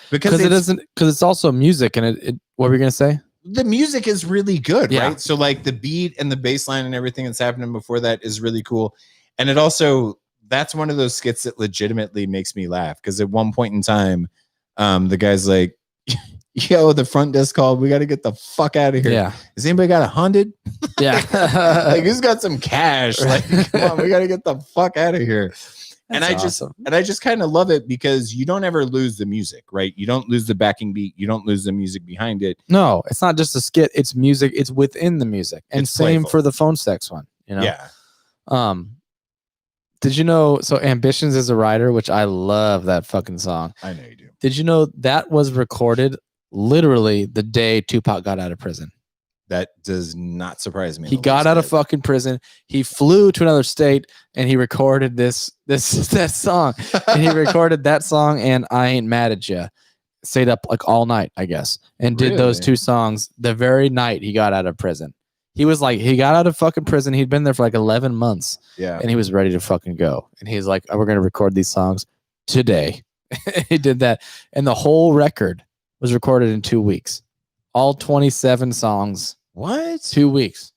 because it's also music, and it what were you gonna say? The music is really good, right? So like the beat and the bass line and everything that's happening before that is really cool. And it also, that's one of those skits that legitimately makes me laugh, because at one point in time, the guy's like, yo, the front desk called, we got to get the fuck out of here. Yeah. Has anybody got 100? Yeah. Like, who's got some cash? Like, come on, we got to get the fuck out of here. And I just kind of love it because you don't ever lose the music, right? You don't lose the backing beat. You don't lose the music behind it. No, it's not just a skit. It's music. It's within the music. And it's same playful. for the phone sex one, you know? Yeah. Did you know, so Ambitions is a Writer, which I love that fucking song. I know you do. Did you know that was recorded literally the day Tupac got out of prison? That does not surprise me. He got out of fucking prison. He flew to another state and he recorded that song. And he recorded that song and I Ain't Mad at Ya. Stayed up like all night, I guess, and did those Really? 2 songs the very night he got out of prison. He was like, he got out of fucking prison. He'd been there for like 11 months. Yeah. And he was ready to fucking go. And he's like, oh, we're going to record these songs today. He did that. And the whole record was recorded in 2 weeks. All 27 songs. What? 2 weeks.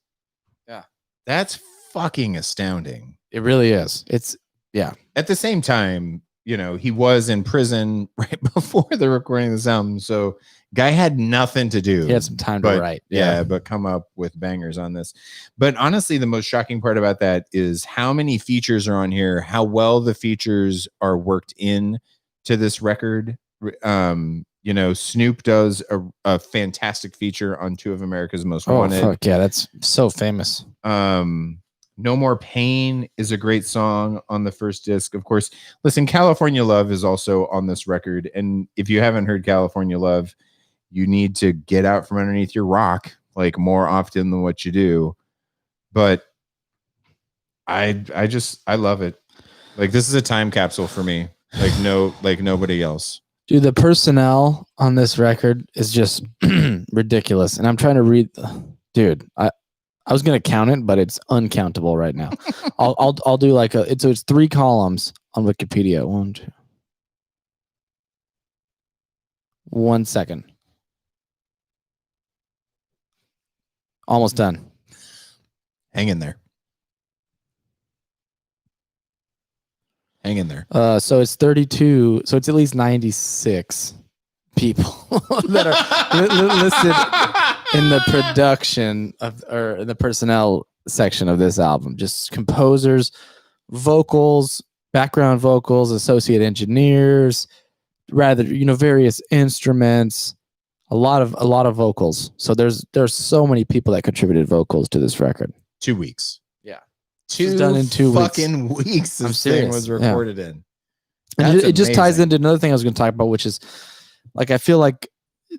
That's fucking astounding. It really is. It's, yeah. At the same time, you know, he was in prison right before the recording of this album. So guy had nothing to do. He had some time to write. Yeah, but come up with bangers on this. But honestly, the most shocking part about that is how many features are on here, how well the features are worked in to this record. You know, Snoop does a fantastic feature on 2 of America's Most Wanted. Oh, fuck yeah. That's so famous. No More Pain is a great song on the first disc. Of course, listen, California Love is also on this record. And if you haven't heard California Love, you need to get out from underneath your rock like more often than what you do. But I love it. Like, this is a time capsule for me. Like nobody else. Dude, the personnel on this record is just ridiculous. And I'm trying to read. Dude, I was gonna count it, but it's uncountable right now. I'll do like it's 3 columns on Wikipedia. 1, 2. 1 second. Almost done. Hang in there. Hang in there. So it's 32. So it's at least 96 people that are listed in the production of, or in the personnel section of this album. Just composers, vocals, background vocals, associate engineers, various instruments, a lot of vocals. So there's so many people that contributed vocals to this record. 2 weeks. Yeah. 2 done in 2 fucking weeks. This thing was recorded in. And it just ties amazing. into another thing I was going to talk about, which is like, I feel like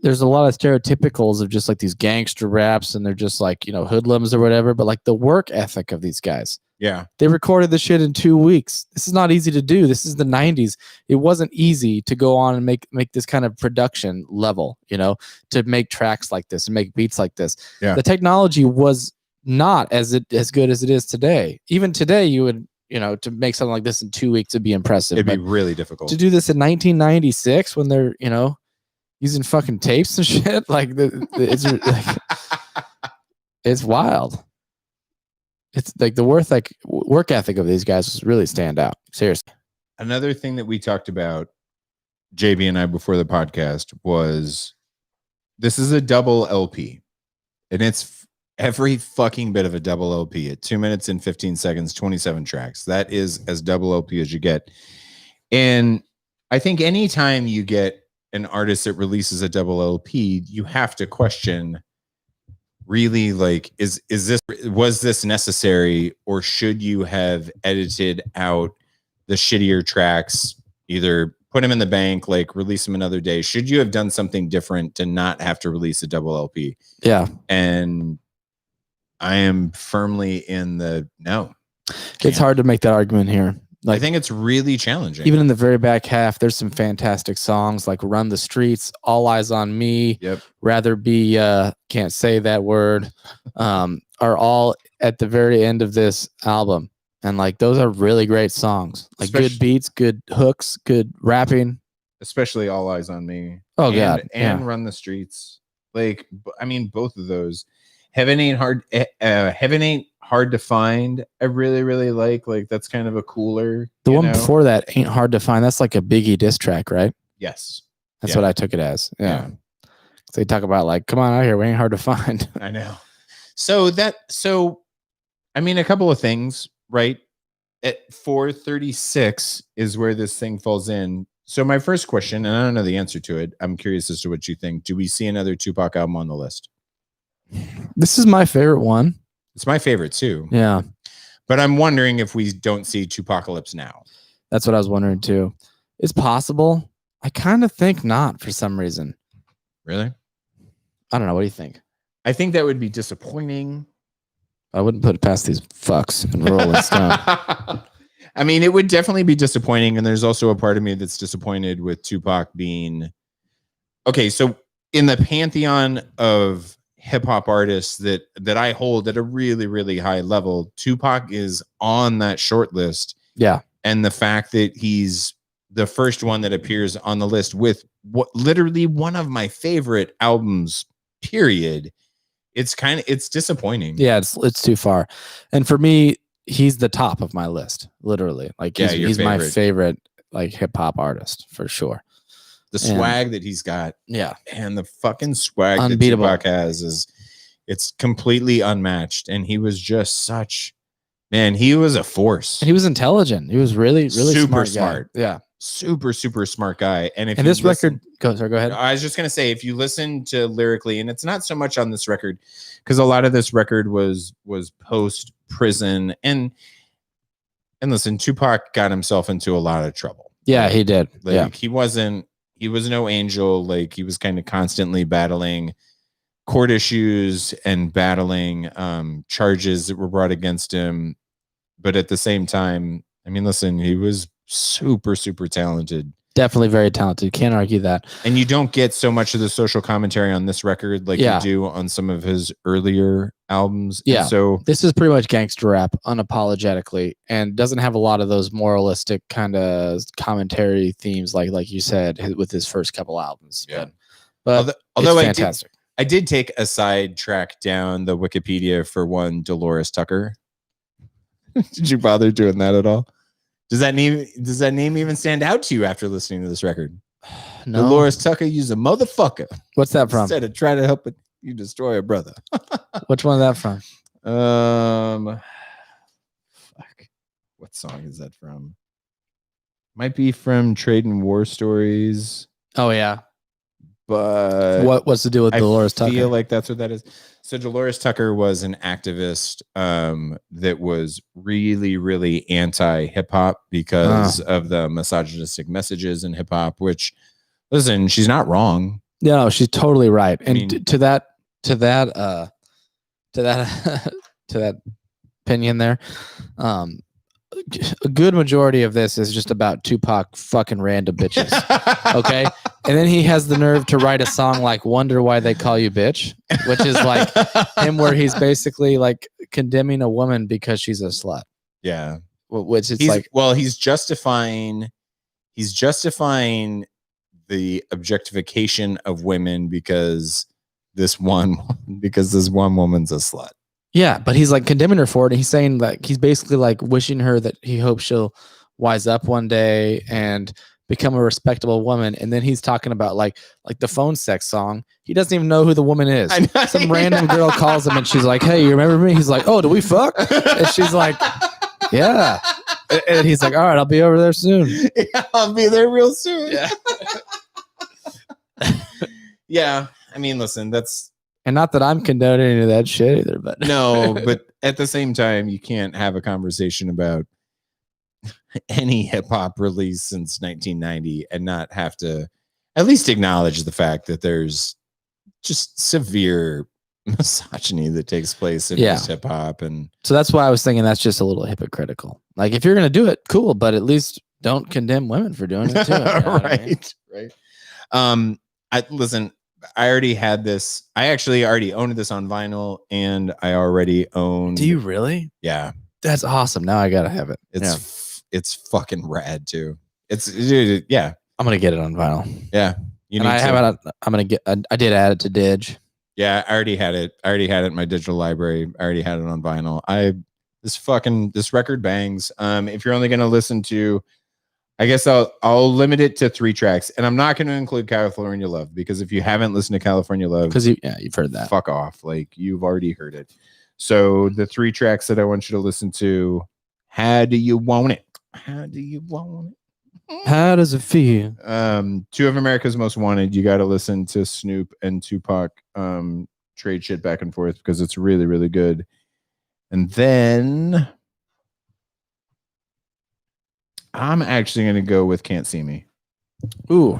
there's a lot of stereotypicals of just like these gangster raps and they're just like, hoodlums or whatever, but like the work ethic of these guys. Yeah. They recorded this shit in 2 weeks. This is not easy to do. This is the 90s. It wasn't easy to go on and make this kind of production level, to make tracks like this and make beats like this. Yeah. The technology was not as good as it is today. Even today, you would, to make something like this in 2 weeks would be impressive. It'd be really difficult. To do this in 1996 when they're, using fucking tapes and shit, like it's like, it's wild. It's like the work ethic of these guys really stand out. Seriously. Another thing that we talked about, JB and I, before the podcast was this is a double LP, and it's every fucking bit of a double LP at 2 minutes and 15 seconds, 27 tracks. That is as double LP as you get. And I think anytime you get an artist that releases a double LP, you have to question, really, like, was this necessary, or should you have edited out the shittier tracks, either put them in the bank, like release them another day? Should you have done something different to not have to release a double LP? Yeah. And I am firmly in the no. It's hard to make that argument here. I think it's really challenging. Even in the very back half, there's some fantastic songs like Run the Streets, All Eyes on Me, Yep. Rather Be, can't say that word, are all at the very end of this album. And like, those are really great songs. Like good beats, good hooks, good rapping. Especially All Eyes on Me. Oh, God. And Run the Streets. Like, I mean, both of those. Heaven Ain't Hard to Find. I really, really like that's kind of a cooler. The one before that, Ain't Hard to Find. That's like a Biggie diss track, right? Yes. That's what I took it as. Yeah. So they talk about like, come on out here, we ain't hard to find. I know. So I mean, a couple of things, right? At 436 is where this thing falls in. So my first question, and I don't know the answer to it, I'm curious as to what you think. Do we see another Tupac album on the list? This is my favorite one. It's my favorite too. Yeah. But I'm wondering if we don't see Tupacalypse now. That's what I was wondering too. It's possible. I kind of think not for some reason. Really? I don't know. What do you think? I think that would be disappointing. I wouldn't put it past these fucks in Rolling Stone. I mean, it would definitely be disappointing. And there's also a part of me that's disappointed with Tupac being okay. So in the pantheon of hip hop artists that I hold at a really, really high level, Tupac is on that short list. Yeah. And the fact that he's the first one that appears on the list with what literally one of my favorite albums, period. It's disappointing. Yeah, it's too far. And for me, he's the top of my list, literally. Like he's my favorite like hip hop artist for sure. The swag that he's got. Yeah. And the fucking swag unbeatable. that Tupac has it's completely unmatched. And he was just he was a force. And he was intelligent. He was really, really super smart. Yeah. Super, super smart guy. And if this record go ahead. I was just gonna say, if you listen to lyrically, and it's not so much on this record, because a lot of this record was post prison, and listen, Tupac got himself into a lot of trouble. Yeah, he did. Like he was no angel. Like he was kind of constantly battling court issues and battling charges that were brought against him. But at the same time, I mean, listen, he was super, super talented. Definitely very talented. Can't argue that. And you don't get so much of the social commentary on this record like you do on some of his earlier albums. Yeah. And so this is pretty much gangster rap unapologetically and doesn't have a lot of those moralistic kind of commentary themes like you said with his first couple albums. Yeah. But although it's fantastic. I did take a side track down the Wikipedia for one Dolores Tucker. Did you bother doing that at all? Does that name even stand out to you after listening to this record? No. Dolores Tucker, you's a motherfucker. What's that from? Instead of trying to help you destroy a brother. Which one is that from? Fuck. What song is that from? Might be from Trade and War Stories. Oh yeah. But what's the deal with Dolores Tucker? I feel like that's what that is. So Dolores Tucker was an activist that was really, really anti-hip hop because of the misogynistic messages in hip hop, which, listen, she's not wrong. No, she's totally right. And I mean, to that opinion there, a good majority of this is just about Tupac fucking random bitches. Okay. And then he has the nerve to write a song like Wonder Why They Call You Bitch, which is like him where he's basically like condemning a woman because she's a slut. Yeah. Which is he's justifying the objectification of women because this one woman's a slut. Yeah, but he's like condemning her for it. And he's saying like he's basically like wishing her that he hopes she'll wise up one day and become a respectable woman. And then he's talking about like the phone sex song. He doesn't even know who the woman is. Some random girl calls him and she's like, "Hey, you remember me?" He's like, "Oh, do we fuck?" And she's like, "Yeah." And he's like, "All right, I'll be over there soon." Yeah, I'll be there real soon. Yeah. Yeah. I mean, listen, that's. And not that I'm condoning any of that shit either, but no, but at the same time, you can't have a conversation about any hip hop release since 1990 and not have to at least acknowledge the fact that there's just severe misogyny that takes place in hip hop. And so that's why I was thinking that's just a little hypocritical. Like if you're going to do it, cool, but at least don't condemn women for doing it too. You know Right. Listen, I already had this. I actually already owned this on vinyl, and I already owned. Do you really? Yeah, that's awesome. Now I gotta have it. It's fucking rad too. Yeah. I'm gonna get it on vinyl. Yeah, I did add it to Dig. Yeah, I already had it. I already had it in my digital library. I already had it on vinyl. This record bangs. If you're only gonna listen to. I guess I'll limit it to 3 tracks, and I'm not going to include California Love because if you haven't listened to California Love, because you've heard that, fuck off, like you've already heard it. So the 3 tracks that I want you to listen to: How Do You Want It? How Do You Want It? How Does It Feel? 2 of America's Most Wanted. You got to listen to Snoop and Tupac trade shit back and forth because it's really, really good. And then. I'm actually going to go with Can't See Me. Ooh.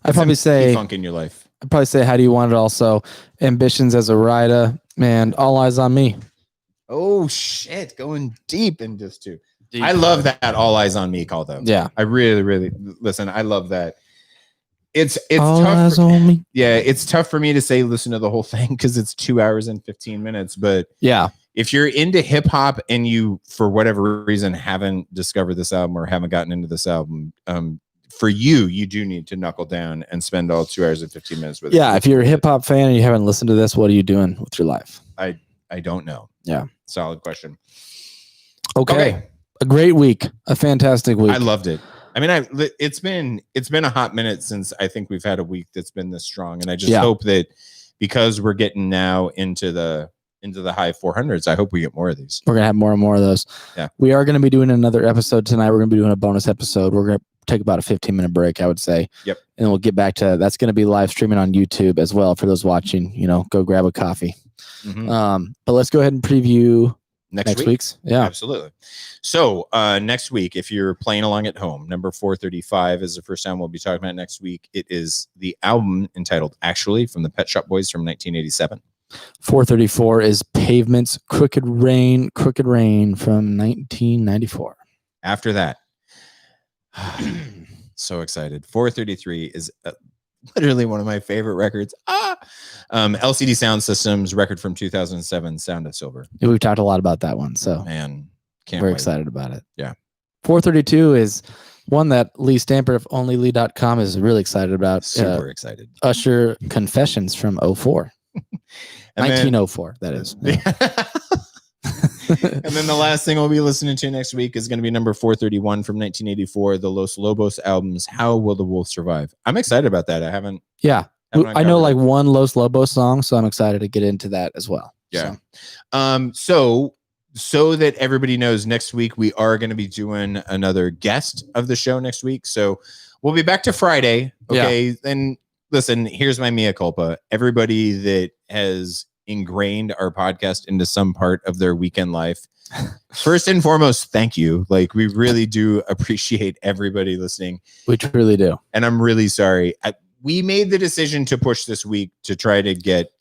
I'd probably say Funk in Your Life. I'd probably say How Do You Want It also. Ambitions as a writer, and All Eyes on Me. Oh shit, going deep in this too. I love that All Eyes on Me call though. Yeah. I really listen. I love that. It's All tough. Eyes on Me. Yeah, it's tough for me to say listen to the whole thing because it's 2 hours and 15 minutes. But Yeah. if you're into hip hop and you, for whatever reason, haven't discovered this album or haven't gotten into this album, for you do need to knuckle down and spend all 2 hours and 15 minutes with it. Yeah. If you're a hip hop fan and you haven't listened to this, what are you doing with your life? I don't know. Yeah. Solid question. Okay. A great week. A fantastic week. I loved it. I mean, it's been a hot minute since I think we've had a week that's been this strong, and I just hope that because we're getting now into the high 400s, I hope we get more of these. We're gonna have more and more of those. Yeah, we are gonna be doing another episode tonight. We're gonna be doing a bonus episode. We're gonna take about a 15-minute break, I would say. Yep. And we'll get back to that's gonna be live streaming on YouTube as well for those watching. Go grab a coffee. Mm-hmm. But let's go ahead and preview next week's. Yeah, absolutely. So next week, if you're playing along at home, number 435 is the first time we'll be talking about next week. It is the album entitled Actually from the Pet Shop Boys from 1987. 434 is Pavement's Crooked Rain from 1994. After that, so excited. 433 is literally one of my favorite records. LCD Sound System's record from 2007, Sound of Silver. Yeah, we've talked a lot about that one, so man, we're excited about it. Yeah. 432 is one that Lee Stamper of OnlyLee.com is really excited about. Super excited. Usher Confessions from 04. 1904, that is. Yeah. And then the last thing we'll be listening to next week is going to be number 431 from 1984, the Los Lobos albums, How Will the Wolf Survive? I'm excited about that. I know like one Los Lobos song, so I'm excited to get into that as well. Yeah. So that everybody knows, next week we are going to be doing another guest of the show next week. So we'll be back to Friday. Okay. Yeah. And listen, here's my mea culpa. Everybody that has ingrained our podcast into some part of their weekend life, first and foremost, thank you. Like, we really do appreciate everybody listening. We truly do. And I'm really sorry. We made the decision to push this week to try to get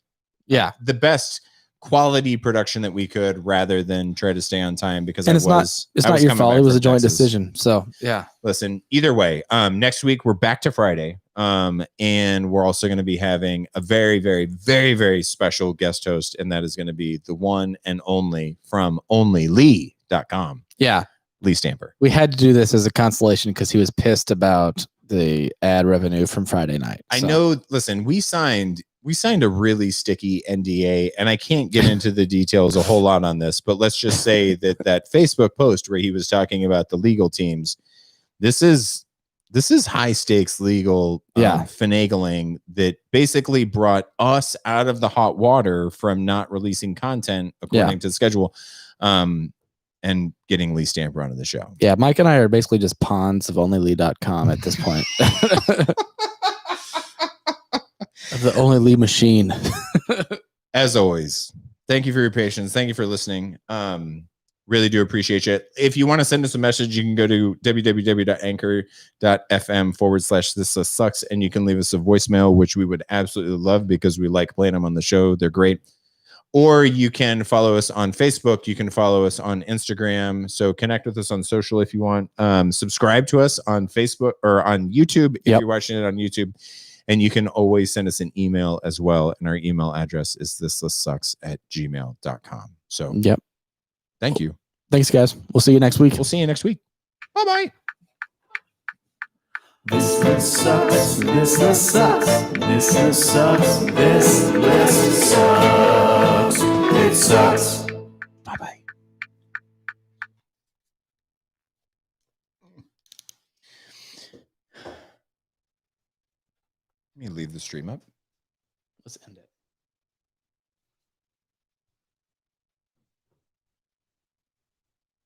the best quality production that we could, rather than try to stay on time, because it's not your fault. It was a joint decision. So yeah, listen, either way, next week we're back to Friday. And we're also going to be having a very, very, very, very special guest host, and that is going to be the one and only from OnlyLee.com. Yeah. Lee Stamper. We had to do this as a consolation because he was pissed about the ad revenue from Friday night. I know. Listen, we signed a really sticky NDA, and I can't get into the details a whole lot on this, but let's just say that Facebook post where he was talking about the legal teams, this is high stakes legal finagling that basically brought us out of the hot water from not releasing content according to the schedule, and getting Lee Stamper onto the show. Yeah, Mike and I are basically just pawns of OnlyLee.com at this point. The Only Lee machine. As always, thank you for your patience. Thank you for listening. Really do appreciate it. If you want to send us a message, you can go to www.anchor.fm/this sucks, and you can leave us a voicemail, which we would absolutely love because we like playing them on the show. They're great. Or you can follow us on Facebook. You can follow us on Instagram. So connect with us on social if you want. Subscribe to us on Facebook or on YouTube if you're watching it on YouTube. And you can always send us an email as well. And our email address is thislistsucks@gmail.com. So thank you. Thanks, guys. We'll see you next week. We'll see you next week. Bye-bye. This list sucks. This list sucks. This list sucks. This list sucks. It sucks. Bye-bye. Let me leave the stream up. Let's end it.